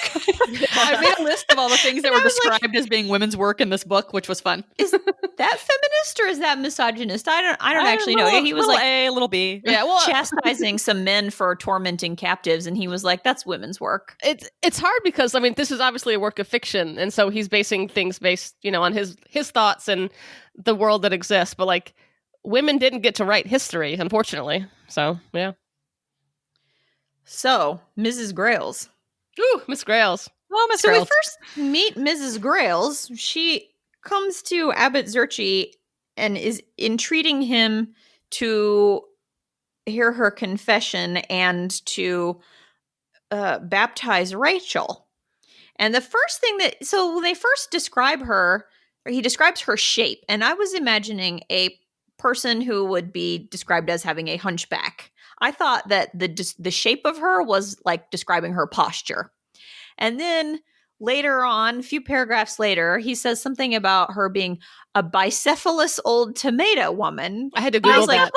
I made a list of all the things that were described as being women's work in this book, which was fun. Is that feminist or is that misogynist? I don't actually know. He was like A, little B. Yeah, well, chastising some men for tormenting captives, and he was like, "That's women's work." It's hard because, I mean, this is obviously a work of fiction, and so he's basing things based, on his thoughts and the world that exists. But like, women didn't get to write history, unfortunately. So yeah. So, Mrs. Grails. Ooh, Miss Grails. Oh, Miss So Grails. we first meet Mrs. Grails. She comes to Abbot Zerchi and is entreating him to hear her confession and to baptize Rachel. And the first thing so when they first describe her, he describes her shape. And I was imagining a person who would be described as having a hunchback. I thought that the shape of her was like describing her posture. And then later on, a few paragraphs later, he says something about her being a bicephalous old tomato woman. I had to Google that.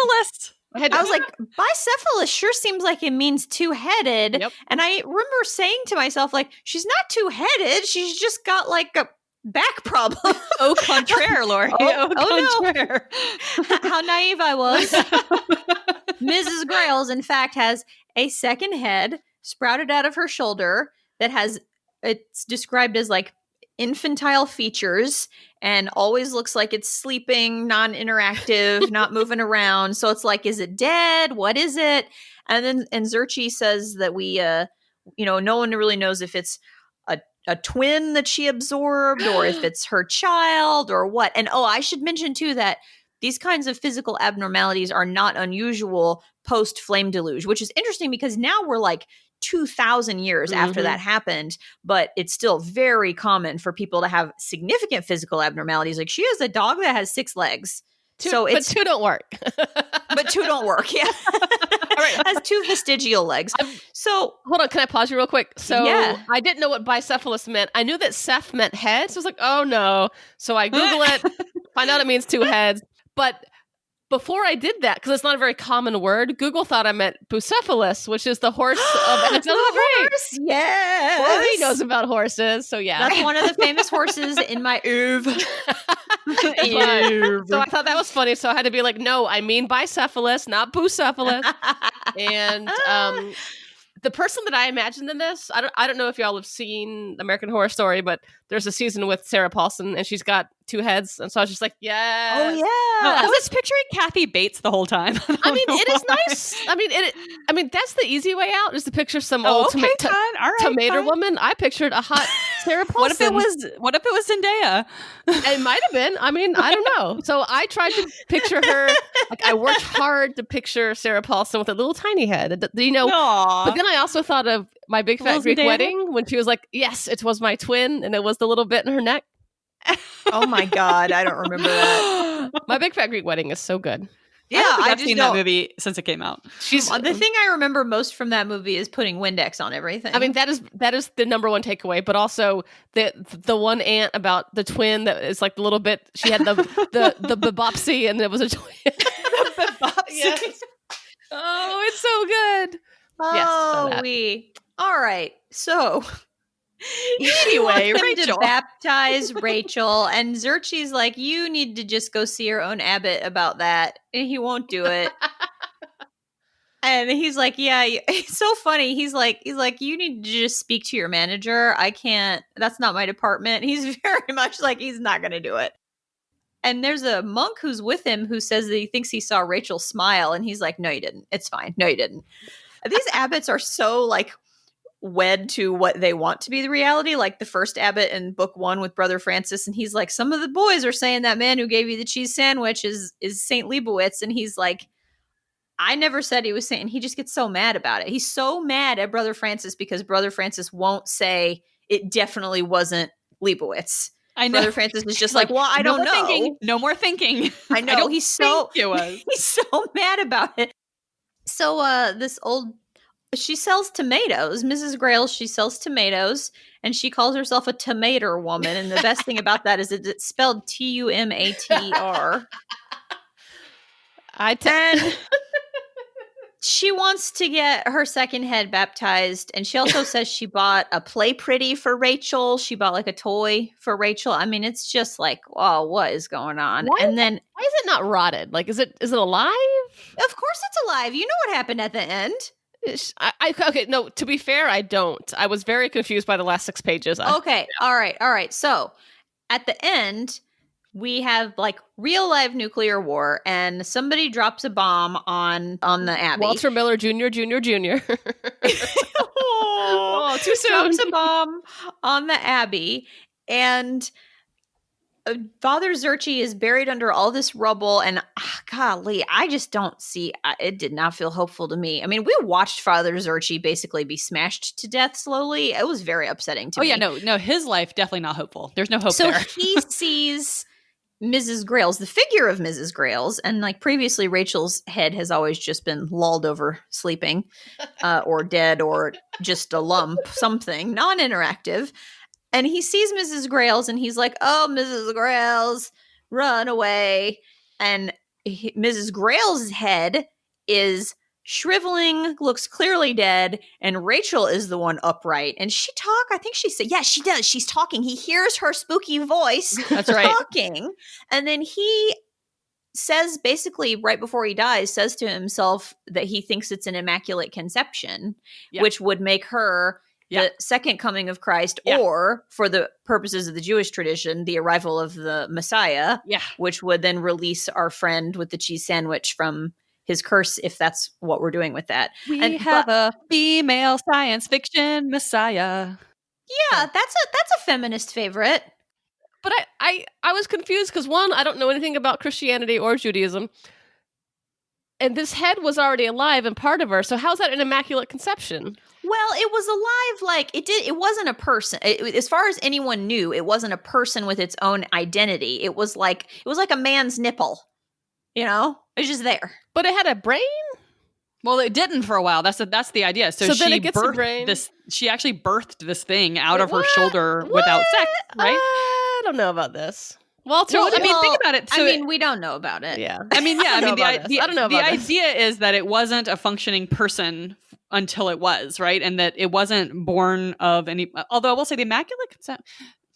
I was like, bicephalous sure seems like it means two-headed. Yep. And I remember saying to myself, like, she's not two-headed. She's just got like a back problem. Au contraire, Lori. Oh, contraire. No. How naive I was. Mrs. Grails, in fact, has a second head sprouted out of her shoulder that it's described as like infantile features and always looks like it's sleeping, non-interactive, not moving around. So it's like, is it dead? What is it? And Zerchi says that no one really knows if it's a twin that she absorbed or if it's her child or what. And I should mention too that these kinds of physical abnormalities are not unusual post-flame deluge, which is interesting because now we're like 2,000 years after that happened, but it's still very common for people to have significant physical abnormalities. Like she has a dog that has 6 legs. But 2 don't work. But 2 don't work, yeah. All right. Has 2 vestigial legs. So hold on, can I pause you real quick? So yeah. I didn't know what bicephalous meant. I knew that ceph meant head. So I was like, oh no. So I Google it, find out it means 2 heads. But before I did that, because it's not a very common word, Google thought I meant Bucephalus, which is the horse of Alexander the Great. Yes. Lori knows about horses, so yeah. That's one of the famous horses in my oeuvre. So I thought that was funny, so I had to be like, no, I mean bicephalus, not Bucephalus. And the person that I imagined in this, I don't know if y'all have seen American Horror Story, but there's a season with Sarah Paulson, and she's got 2 heads, and so I was just like, yeah. Oh yeah. I was picturing Kathy Bates the whole time. I mean, it is nice. I mean, that's the easy way out is to picture some old tomato woman. I pictured a hot Sarah Paulson. What if it was Zendaya? It might have been. I mean, I don't know. So I tried to picture her. Like I worked hard to picture Sarah Paulson with a little tiny head. But then I also thought of My Big Fat Greek Wedding when she was like, yes, it was my twin, and it was the little bit in her neck. Oh my God, I don't remember that. My Big Fat Greek Wedding is so good. Yeah, I've seen that movie since it came out. The thing I remember most from that movie is putting Windex on everything. I mean, that is the number one takeaway, but also the one aunt about the twin that is like the little bit, she had the bibopsy and it was a twin. The bibopsy. Yes. Oh, it's so good. All right. So anyway, Rachel to baptize Rachel, and Zerchi's like, you need to just go see your own abbot about that, and he won't do it. And he's like, yeah, it's so funny. He's like, you need to just speak to your manager. I can't. That's not my department. He's very much like he's not going to do it. And there's a monk who's with him who says that he thinks he saw Rachel smile, and he's like, no, you didn't. It's fine. No, you didn't. These abbots are so like wed to what they want to be the reality, like the first abbot in book 1 with Brother Francis, and he's like, some of the boys are saying that man who gave you the cheese sandwich is Saint Leibowitz, and he's like, I never said he was Saint, and he just gets so mad about it. He's so mad at Brother Francis because Brother Francis won't say it definitely wasn't Leibowitz. I know. Brother Francis is just like, well, I don't know. No more thinking. I know. He's so mad about it. she sells tomatoes. Mrs. Grail, she sells tomatoes, and she calls herself a tomater woman. And the best thing about that is it's spelled Tumater. And she wants to get her second head baptized, and she also says she bought a play pretty for Rachel. She bought like a toy for Rachel. I mean, it's just like, oh, what is going on? Why is it not rotted? Like, is it alive? Of course it's alive. You know what happened at the end. Okay, no, to be fair, I don't. I was very confused by the last 6 pages. Okay, all right. So at the end, we have like real live nuclear war, and somebody drops a bomb on the Abbey. Walter Miller Jr. Oh, too soon. Drops a bomb on the Abbey, and Father Zurchi is buried under all this rubble, and golly, I just don't see. It did not feel hopeful to me. I mean, we watched Father Zurchi basically be smashed to death slowly. It was very upsetting to me. Oh yeah, no, his life definitely not hopeful. There's no hope there. So he sees Mrs. Grails, the figure of Mrs. Grails, and like previously, Rachel's head has always just been lolled over, sleeping, or dead, or just a lump, something non-interactive. And he sees Mrs. Grails, and he's like, "Oh, Mrs. Grails, run away!" And Mrs. Grails' head is shriveling, looks clearly dead, and Rachel is the one upright. And I think she said, yeah, she does. She's talking. He hears her spooky voice. That's right. Talking. And then he says, basically, right before he dies, says to himself that he thinks it's an immaculate conception, which would make her the second coming of Christ, or for the purposes of the Jewish tradition, the arrival of the Messiah, which would then release our friend with the cheese sandwich from his curse, if that's what we're doing with that. We have a female science fiction Messiah. Yeah, that's a feminist favorite. But I was confused because, one, I don't know anything about Christianity or Judaism. And this head was already alive and part of her. So how's that an immaculate conception? Well, it was alive like it wasn't a person. As far as anyone knew, it wasn't a person with its own identity. It was like a man's nipple. You know? It was just there. But it had a brain? Well, it didn't for a while. That's the idea. So then she it gets a brain. She actually birthed this thing out of her shoulder without sex, right? I don't know about this. Walter, well, think about it. So we don't know about it. Yeah. I mean, I don't know about the idea is that it wasn't a functioning person until it was, right? And that it wasn't born of any, although I will say the Immaculate Conception.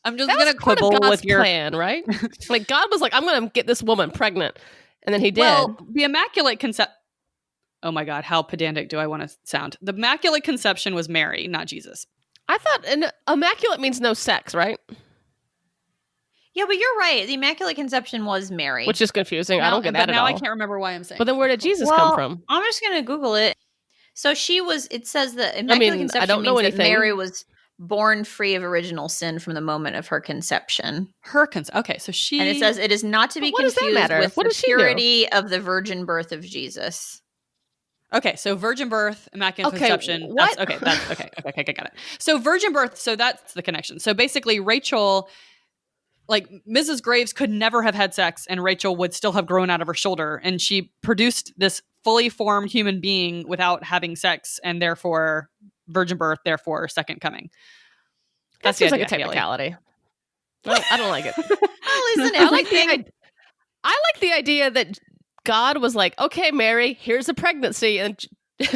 I'm just going to quibble with your plan, right? Like God was like, I'm going to get this woman pregnant. And then he did. Well, the Immaculate Conception. Oh my God, how pedantic do I want to sound? The Immaculate Conception was Mary, not Jesus. I thought immaculate means no sex, right? Yeah, but you're right. The Immaculate Conception was Mary. Which is confusing. I don't get that at all. But now I can't remember why I'm saying. But then where did Jesus come from? I'm just going to Google it. So it says the Immaculate Conception means that Mary was born free of original sin from the moment of her conception. Okay, so she... And it says it is not to be confused with the purity of the virgin birth of Jesus. Okay, so virgin birth, Immaculate Conception. What? Okay, got it. So virgin birth, so that's the connection. So basically Rachel... Like, Mrs. Graves could never have had sex, and Rachel would still have grown out of her shoulder. And she produced this fully formed human being without having sex, and therefore virgin birth, therefore second coming. That seems like a technicality. I don't like it. Well, isn't it? I like the idea that God was like, okay, Mary, here's a pregnancy. And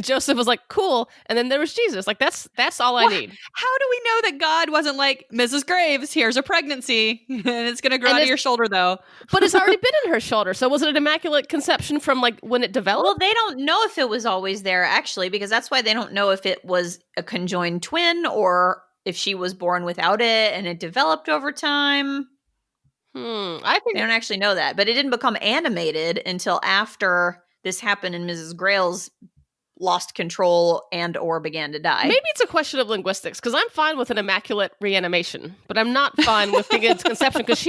Joseph was like, cool. And then there was Jesus. Like, that's all I need. How do we know that God wasn't like, Mrs. Graves, here's a pregnancy. And it's going to grow out of your shoulder, though. But it's already been in her shoulder. So was it an Immaculate Conception from like when it developed? Well, they don't know if it was always there, actually, because that's why they don't know if it was a conjoined twin or if she was born without it and it developed over time. I think they don't actually know that. But it didn't become animated until after this happened and Mrs. Grails lost control and or began to die. Maybe it's a question of linguistics, because I'm fine with an immaculate reanimation, but I'm not fine with thinking it's conception, because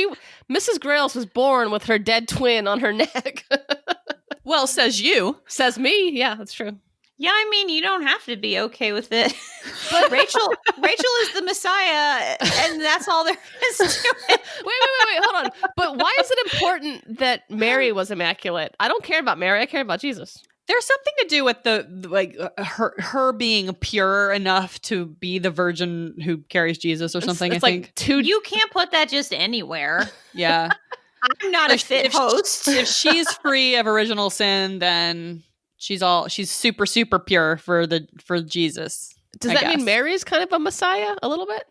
Mrs. Grails was born with her dead twin on her neck. Well, says you. Says me. Yeah, that's true. Yeah, I mean, you don't have to be okay with it. But Rachel is the Messiah, and that's all there is to it. Wait, hold on. But why is it important that Mary was immaculate? I don't care about Mary. I care about Jesus. There's something to do with her being pure enough to be the virgin who carries Jesus or something. It's I like think. You can't put that just anywhere. Yeah. I'm not a fit host. If she's free of original sin, then she's super, super pure for Jesus. Does that mean Mary's kind of a Messiah a little bit?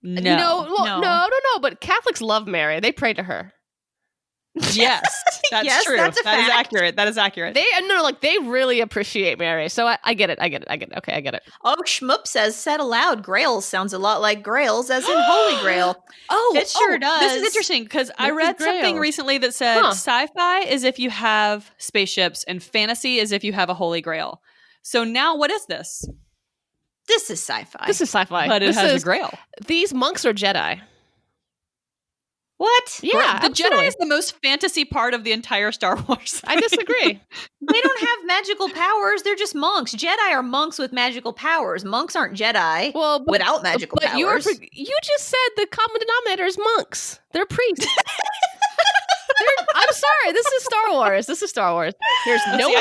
No. No. But Catholics love Mary. They pray to her. Yes, that's Yes, true. that's a That is fact. accurate. That is accurate. They really appreciate Mary. So I get it. Okay, I get it. Oh, Schmoop says, said aloud, Grails sounds a lot like Grails, as in Holy Grail. It sure does. This is interesting because I read something recently that said sci-fi is if you have spaceships and fantasy is if you have a Holy Grail. So now what is this? This is sci-fi. This is sci-fi. But it has a Grail. These monks are Jedi. What? Yeah, the Jedi is the most fantasy part of the entire Star Wars. I disagree. They don't have magical powers. They're just monks. Jedi are monks with magical powers. Monks aren't Jedi without magical powers. You just said the common denominator is monks. They're priests. I'm sorry. This is Star Wars. There's no.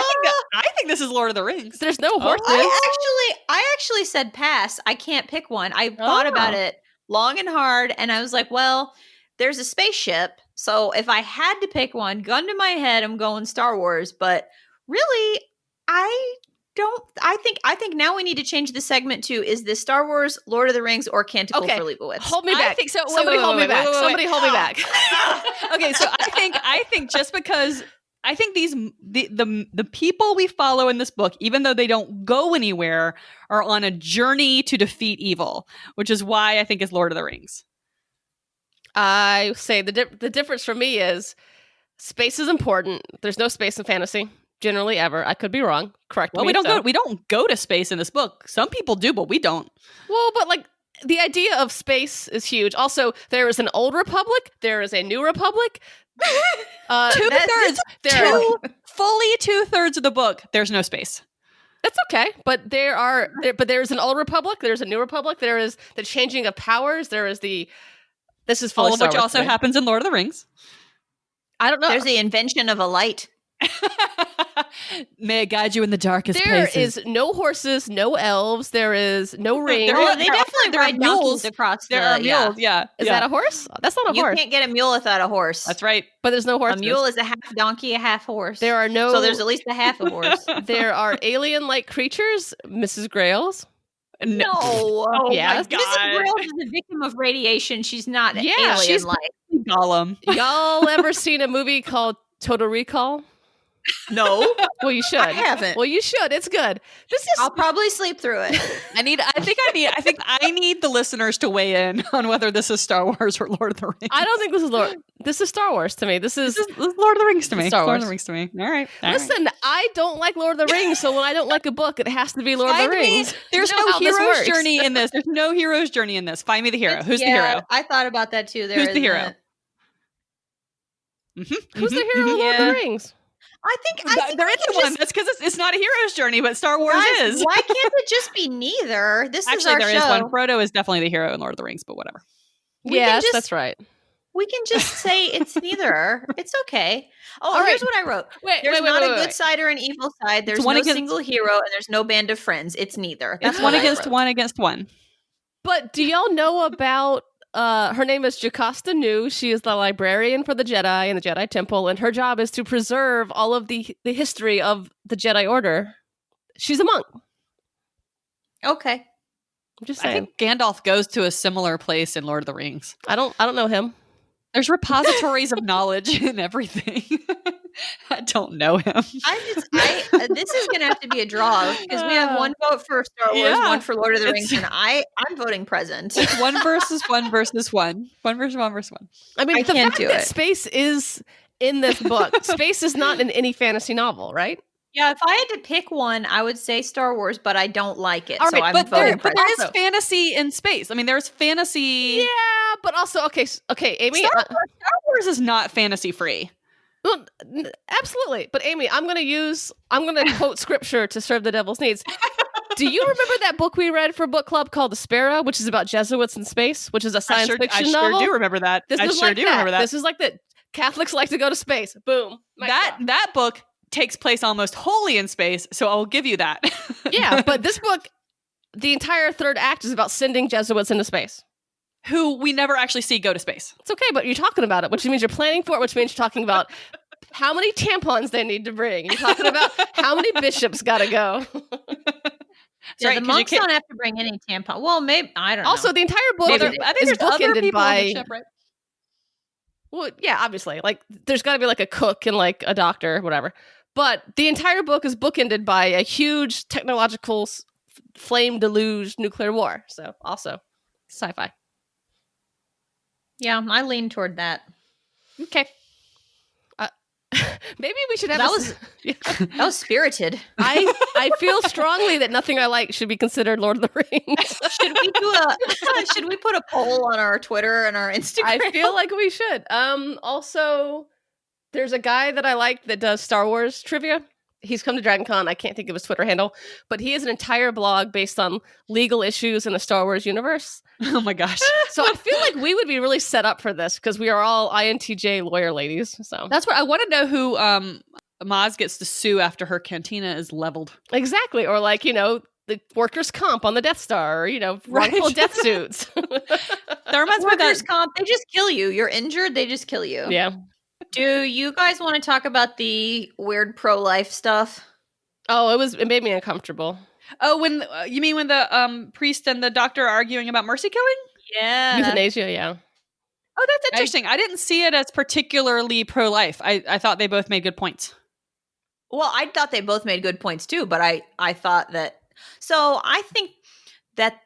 I think this is Lord of the Rings. There's no horses. I actually said pass. I can't pick one. I thought about it long and hard, and I was like, well, there's a spaceship. So if I had to pick one, gun to my head, I'm going Star Wars. But really, I think now we need to change the segment to, is this Star Wars, Lord of the Rings, or Canticle for Leibowitz? Hold me back. I think so. Somebody hold me back. Somebody hold me back. Okay, so I think just because I think the people we follow in this book, even though they don't go anywhere, are on a journey to defeat evil, which is why I think it's Lord of the Rings. I say the difference for me is space is important. There's no space in fantasy generally ever. I could be wrong. Correct me. Well, we don't go to space in this book. Some people do, but we don't. Well, but like the idea of space is huge. Also, there is an old republic. There is a new republic. Fully 2/3 of the book. There's no space. That's okay, but there's an old republic. There's a new republic. There is the changing of powers. There is the. This is all of which also happens in Lord of the Rings. I don't know. There's the invention of a light. May it guide you in the darkest places. There is no horses, no elves. There is no rings. They definitely ride mules across. There are mules. Yeah. Is that a horse? That's not a horse. You can't get a mule without a horse. That's right. But there's no horse. A mule is a half donkey, a half horse. There are no. So there's at least a half a horse. There are alien-like creatures, Mrs. Grails. No. Oh yes. My God. Mrs. Grails is a victim of radiation. She's not alien-like. She's Gollum. Y'all ever seen a movie called Total Recall? No. Well, you should. I haven't. Well, you should. It's good. I'll probably sleep through it. I think I need the listeners to weigh in on whether this is Star Wars or Lord of the Rings. I don't think this is Lord. This is Star Wars to me. This is Lord of the Rings to me. Star Wars. Lord of the Rings to me. All right. Listen, I don't like Lord of the Rings, so when I don't like a book, it has to be Lord of the Rings. There's no hero's journey in this. There's no hero's journey in this. Find me the hero. Who's the hero? I thought about that too. Who's the hero? Who's the hero of Lord of the Rings? I think there isn't one. That's because it's not a hero's journey, but Star Wars is. Why can't it just be neither? This Actually, is our there show. is one. Frodo is definitely the hero in Lord of the Rings, but whatever. Yes, that's right. We can just say it's neither. It's okay. Oh, here's what I wrote. There's not a good side or an evil side. There's no single hero, and there's no band of friends. It's neither. It's one against one. But do y'all know about her name is Jocasta Nu. She is the librarian for the Jedi in the Jedi Temple, and her job is to preserve all of the history of the Jedi Order. She's a monk. Okay. I'm just saying. I think Gandalf goes to a similar place in Lord of the Rings. I don't know him. There's repositories of knowledge and everything. I don't know him. This is going to have to be a draw because we have one vote for Star Wars, one for Lord of the Rings, and I'm voting present. It's one versus one versus one. One versus one versus one. I mean, the can't fact do that it. space is in this book. Space is not in any fantasy novel, right? Yeah, if I had to pick one, I would say Star Wars, but I don't like it. All so right, I'm but voting there is fantasy in space. I mean, there's fantasy. Yeah, but also, okay, Amy. Star Wars is not fantasy free. Well, absolutely. But Amy, I'm going to quote scripture to serve the devil's needs. Do you remember that book we read for book club called The Sparrow, which is about Jesuits in space, which is a science fiction novel? I sure do remember that. This is like that. This is like that. Catholics like to go to space. Boom. That book takes place almost wholly in space, so I'll give you that. Yeah, but this book, the entire third act is about sending Jesuits into space. Who we never actually see go to space. It's okay, but you're talking about it, which means you're planning for it, which means you're talking about how many tampons they need to bring. You're talking about how many bishops got to go. Yeah, the monks don't have to bring any tampon. Well, maybe, I don't know. Also, the entire book I think is there's other bookended people by... on the ship, right? Well, yeah, obviously. Like, there's got to be like a cook and like a doctor, whatever. But the entire book is bookended by a huge technological flame deluge nuclear war. So, also, sci-fi. Yeah, I lean toward that. Okay. Maybe we should have that was spirited. I feel strongly that Nothing I Like should be considered Lord of the Rings. Should we put a poll on our Twitter and our Instagram? I feel like we should. Also, there's a guy that I like that does Star Wars trivia. He's come to Dragon Con. I can't think of his Twitter handle, but he has an entire blog based on legal issues in the Star Wars universe. Oh my gosh. So I feel like we would be really set up for this because we are all INTJ lawyer ladies. So that's what I want to know who Maz gets to sue after her cantina is leveled. Exactly. Or like, the workers' comp on the Death Star, or, wrongful death suits. That reminds me of workers' comp. They just kill you. You're injured. They just kill you. Yeah. Do you guys want to talk about the weird pro-life stuff? Oh, it made me uncomfortable. Oh, when you mean when the priest and the doctor are arguing about mercy killing? Yeah. Euthanasia, yeah. Oh, that's interesting. I didn't see it as particularly pro-life. I thought they both made good points. Well, I thought they both made good points too, but I thought that... So I think that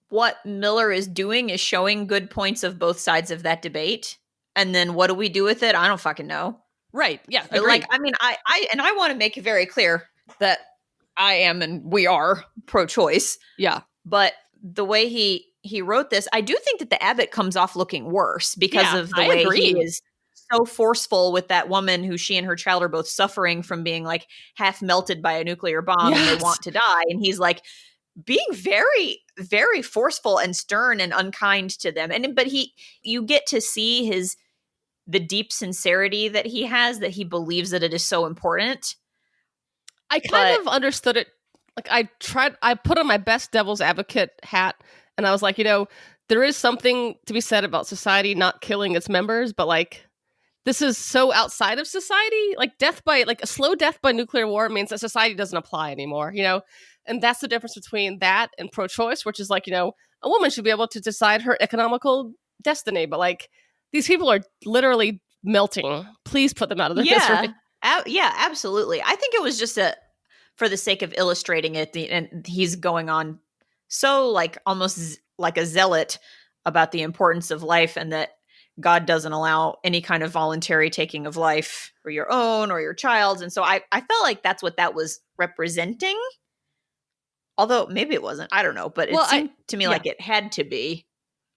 what Miller is doing is showing good points of both sides of that debate. And then what do we do with it? I don't fucking know. Right. Yeah. But like, I mean, I want to make it very clear that I am and we are pro-choice. Yeah. But the way he wrote this, I do think that the abbot comes off looking worse because of the way he is so forceful with that woman who she and her child are both suffering from being like half melted by a nuclear bomb and they want to die. And he's like being very, very forceful and stern and unkind to them. But you get to see the deep sincerity that he has, that he believes that it is so important. I kind of understood it. Like I put on my best devil's advocate hat and I was like, there is something to be said about society not killing its members, but like, this is so outside of society. Like a slow death by nuclear war means that society doesn't apply anymore, And that's the difference between that and pro-choice, which is like, a woman should be able to decide her economical destiny. But like, these people are literally melting. Please put them out of their misery. Yeah, absolutely. I think it was just for the sake of illustrating it, and he's going on so like almost like a zealot about the importance of life and that God doesn't allow any kind of voluntary taking of life or your own or your child's. And so I felt like that's what that was representing. Although maybe it wasn't. I don't know. But it seemed to me like it had to be.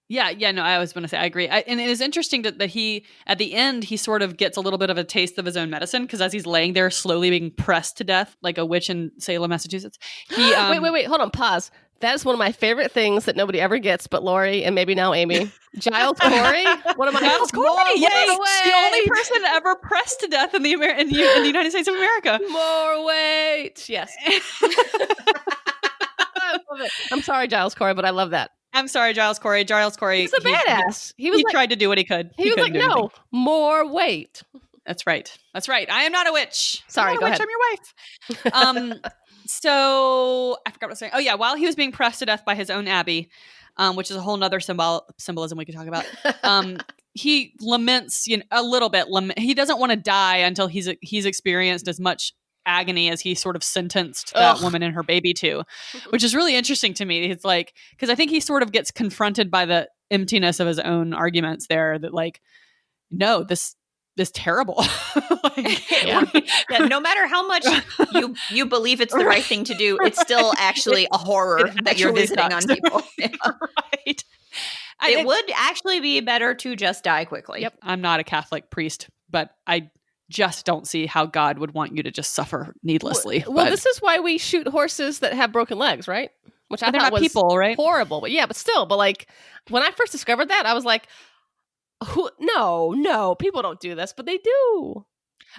Yeah, no, I was going to say, I agree. And it is interesting that he, at the end, he sort of gets a little bit of a taste of his own medicine, because as he's laying there slowly being pressed to death, like a witch in Salem, Massachusetts. Wait, hold on, pause. That is one of my favorite things that nobody ever gets but Lori and maybe now Amy. Giles Corey? What am I? Giles Corey, yes! The only person ever pressed to death in the United States of America. More weight! Yes. I love it. I'm sorry, Giles Corey, but I love that. I'm sorry, Giles Corey. Giles Corey. He's a badass. He tried to do what he could. He was like, no, more weight. That's right. I am not a witch. Sorry, go ahead. I'm your wife. So I forgot what I was saying. Oh yeah, while he was being pressed to death by his own abbey, which is a whole nother symbolism we could talk about. He laments, a little bit. He doesn't want to die until he's experienced as much agony as he sort of sentenced that woman and her baby to, which is really interesting to me. It's like, because I think he sort of gets confronted by the emptiness of his own arguments there, that like, no, this terrible. No matter how much you believe it's the right thing to do, it's still actually a horror that you're visiting on people. Right. It would actually be better to just die quickly. Yep. I'm not a Catholic priest, but I just don't see how God would want you to just suffer needlessly. Well, this is why we shoot horses that have broken legs, right? Which I thought was people, right? Horrible. But yeah, but still, like when I first discovered that, I was like, no, people don't do this, but they do.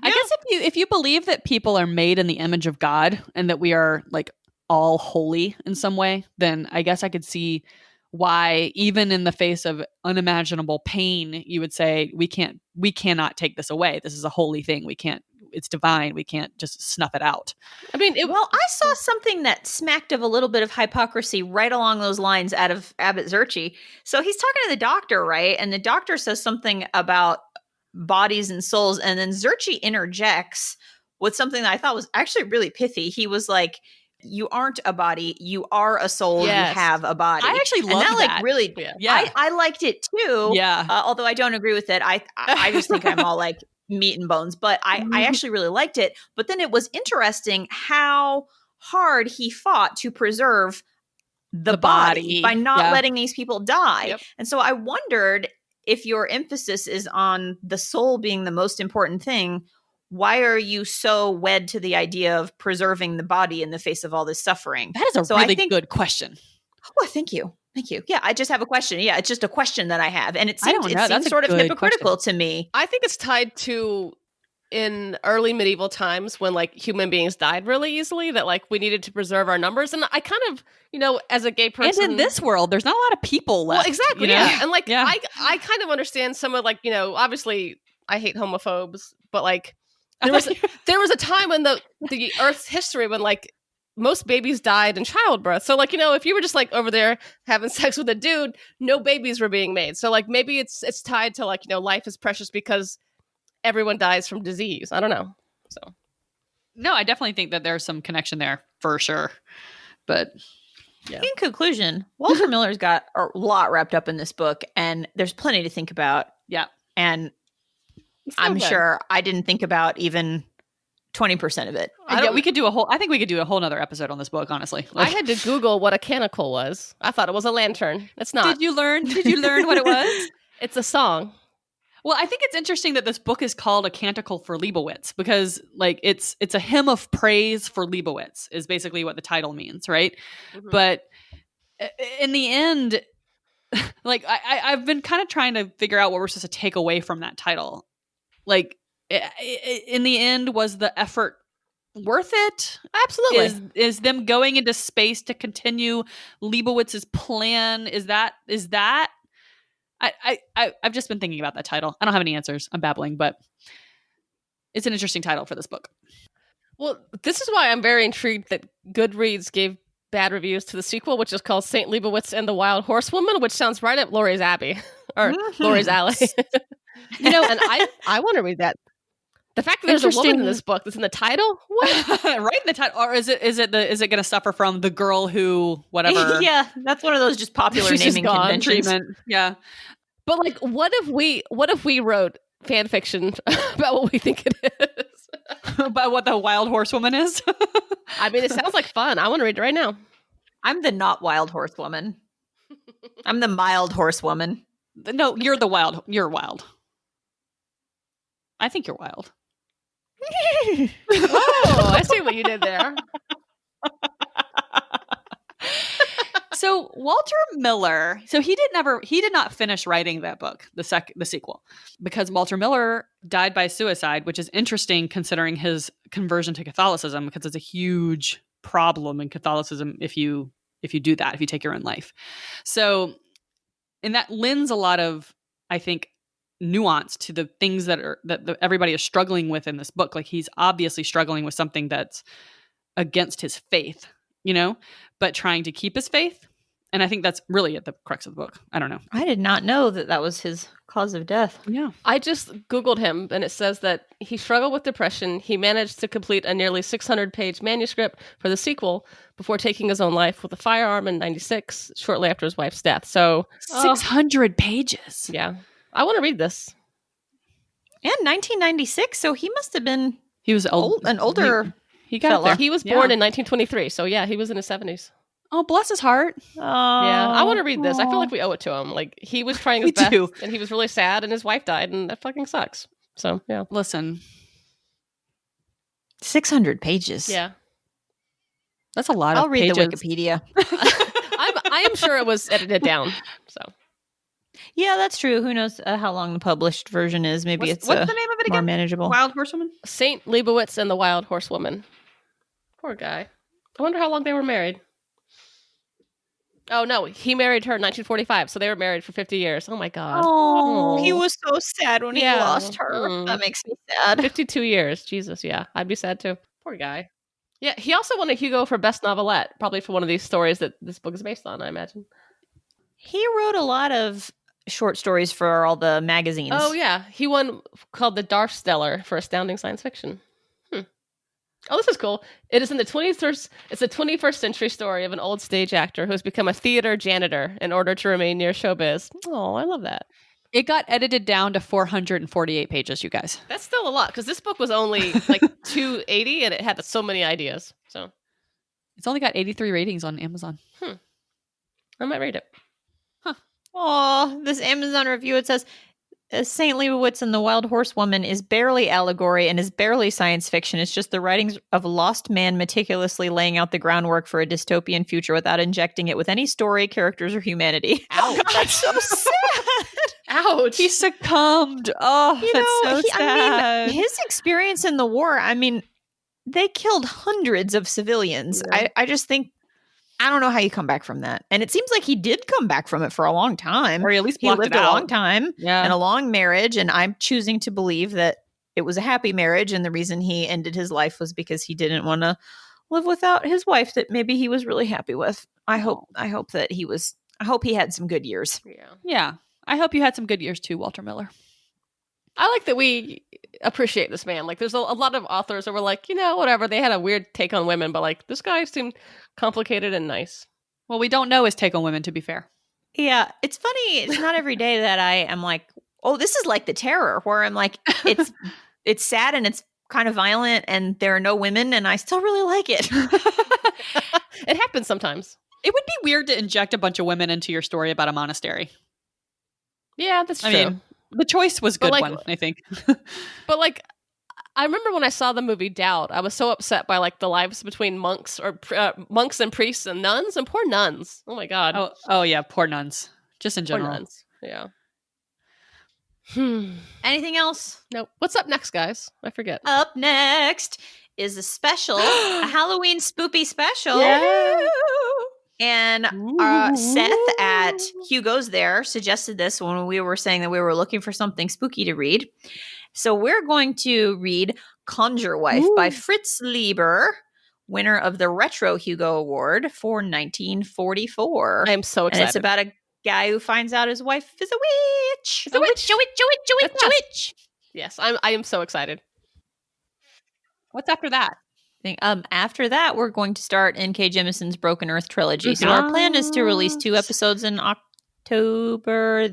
I guess if you believe that people are made in the image of God and that we are like all holy in some way, then I guess I could see why, even in the face of unimaginable pain, you would say we cannot take this away. This is a holy thing. It's divine. We can't just snuff it out. I mean, I saw something that smacked of a little bit of hypocrisy right along those lines out of Abbot Zurchi. So he's talking to the doctor, right? And the doctor says something about bodies and souls. And then Zurchi interjects with something that I thought was actually really pithy. He was like, you aren't a body, you are a soul, Yes. you have a body. I actually love that. Like really, Yeah. I liked it too. Yeah. Although I don't agree with it. I just think I'm all like meat and bones, but I actually really liked it. But then it was interesting how hard he fought to preserve the body by not letting these people die. Yep. And so I wondered, if your emphasis is on the soul being the most important thing, why are you so wed to the idea of preserving the body in the face of all this suffering? That is a really good question. Oh, thank you. Thank you. Yeah, I just have a question. Yeah, it's just a question that I have. And it seems That's sort of good hypocritical to me. I think it's tied to in early medieval times when like human beings died really easily, that like we needed to preserve our numbers. And I kind of, as a gay person, And in this world, there's not a lot of people left. well, exactly, Yeah. And like Yeah. I kind of understand some of like, obviously I hate homophobes, but like there was a time in the Earth's history when like most babies died in childbirth. So like, if you were just like over there having sex with a dude, no babies were being made. So like maybe it's tied to like, life is precious because everyone dies from disease. I don't know. So No, I definitely think that there's some connection there for sure. But yeah. In conclusion, Walter Miller's got a lot wrapped up in this book, and there's plenty to think about. Yeah. And so I'm good. sure I didn't think about even 20% of it. I think we could do a whole nother episode on this book, honestly. I had to Google what a canticle was. I thought it was a lantern. It's not. Did you learn what it was? It's a song. Well, I think it's interesting that this book is called A Canticle for Leibowitz, because like it's a hymn of praise for Leibowitz is basically what the title means, right? Mhm. But in the end, like I've been kind of trying to figure out what we're supposed to take away from that title. Like in the end, was the effort worth it? Absolutely. Is them going into space to continue Leibowitz's plan? Is that? I've just been thinking about that title. I don't have any answers. I'm babbling, but it's an interesting title for this book. Well, this is why I'm very intrigued that Goodreads gave bad reviews to the sequel, which is called St. Leibowitz and the Wild Horsewoman, which sounds right up Laurie's Abbey or Laurie's Alley. And I want to read that. The fact that there's a woman in this book that's in the title, what? Right in the title, or is it going to suffer from the girl who whatever? Yeah, that's one of those just popular She's just naming gone. conventions. Treatment. Yeah, But like, what if we wrote fan fiction about what we think it is? about what the wild horsewoman is. I mean, it sounds like fun. I want to read it right now. I'm the not wild horsewoman. I'm the mild horsewoman. No, you're the wild. You're wild. I think you're wild. Oh, I see what you did there. So Walter Miller, he did not finish writing that book, the sequel, because Walter Miller died by suicide, which is interesting considering his conversion to Catholicism, because it's a huge problem in Catholicism if you do that, if you take your own life. So, and that lends a lot of, I think, nuance to the things that everybody is struggling with in this book. Like, he's obviously struggling with something that's against his faith, but trying to keep his faith. And I think that's really at the crux of the book. I don't know. I did not know that was his cause of death. Yeah. I just Googled him, and it says that he struggled with depression. He managed to complete a nearly 600-page manuscript for the sequel before taking his own life with a firearm in 1996, shortly after his wife's death. So 600 pages. Yeah. I want to read this. And 1996, so he must have been He was an older He got fella. there. He was born in 1923, so yeah, he was in his 70s. Oh, bless his heart. Oh, Yeah, I want to read this. I feel like we owe it to him. Like, he was trying his We best, do. and he was really sad, and his wife died, and that fucking sucks. So, yeah. Listen, 600 pages. Yeah. that's a lot I'll of read pages. the Wikipedia. I am sure it was edited down, so. Yeah, that's true. Who knows how long the published version is? Maybe What's it's the name of it more again? manageable. Wild Horsewoman? Saint Leibowitz and the Wild Horsewoman. Poor guy. I wonder how long they were married. Oh, no. He married her in 1945, so they were married for 50 years. Oh, my God. Oh, he Oh. was so sad when he Yeah. lost her. That makes me sad. 52 years. Jesus, yeah. I'd be sad, too. Poor guy. Yeah, he also won a Hugo for Best Novelette, probably for one of these stories that this book is based on, I imagine. He wrote a lot of short stories for all the magazines. Oh, yeah. He won called the Darfstellar for Astounding Science Fiction. Oh, this is cool. It is in the 21st. It's a 21st century story of an old stage actor who has become a theater janitor in order to remain near showbiz. Oh, I love that. It got edited down to 448 pages, you guys. That's still a lot because this book was only like 280 and it had so many ideas. So It's only got 83 ratings on Amazon. I might read it. Oh, this Amazon review, it says, St. Leibowitz and the Wild Horsewoman is barely allegory and is barely science fiction. It's just the writings of a lost man meticulously laying out the groundwork for a dystopian future without injecting it with any story, characters, or humanity. Ouch. That's so sad. Ouch. He succumbed. Oh, that's so sad. His experience in the war, I mean, they killed hundreds of civilians. Yeah. I just think, I don't know how you come back from that. And it seems like he did come back from it for a long time. Or he at least He blocked lived it a out. long time Yeah. and a long marriage. And I'm choosing to believe that it was a happy marriage. And the reason he ended his life was because he didn't want to live without his wife that maybe he was really happy with. I hope that I hope he had some good years. Yeah. I hope you had some good years too, Walter Miller. I like that we appreciate this man. Like, there's a lot of authors that were like, whatever. They had a weird take on women, but like, this guy seemed complicated and nice. Well, we don't know his take on women, to be fair. Yeah. It's funny. It's not every day that I am like, oh, this is like The Terror, where I'm like, it's sad and it's kind of violent and there are no women and I still really like it. It happens sometimes. It would be weird to inject a bunch of women into your story about a monastery. Yeah, that's true. I mean, the choice was a good But, one, I think. But like, I remember when I saw the movie Doubt, I was so upset by like the lives between monks and priests and nuns and poor nuns. Oh my God. Oh yeah, poor nuns. Just in poor general. nuns. Yeah. Anything else? No. What's up next, guys? I forget. Up next is a special, a Halloween spoopy special. Yeah. And Seth at Hugo's there suggested this when we were saying that we were looking for something spooky to read. So we're going to read Conjure Wife by Fritz Lieber, winner of the Retro Hugo Award for 1944. I am so excited. And it's about a guy who finds out his wife is a witch. A witch. Yes, I am so excited. What's after that? After that, we're going to start N.K. Jemison's Broken Earth trilogy. So our plan is to release 2 episodes in October.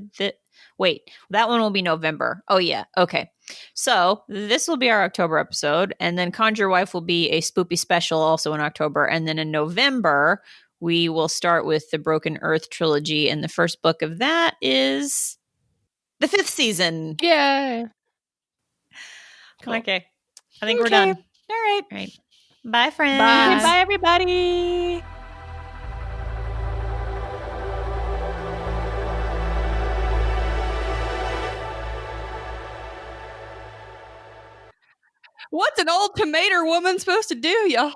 Wait, that one will be November. Oh, yeah. Okay. So this will be our October episode. And then Conjure Wife will be a spoopy special also in October. And then in November, we will start with the Broken Earth trilogy. And the first book of that is the 5th season. Yay. Cool. Okay. I think we're done. All right. Bye, friends. Bye, everybody. What's an old tomato woman supposed to do, y'all?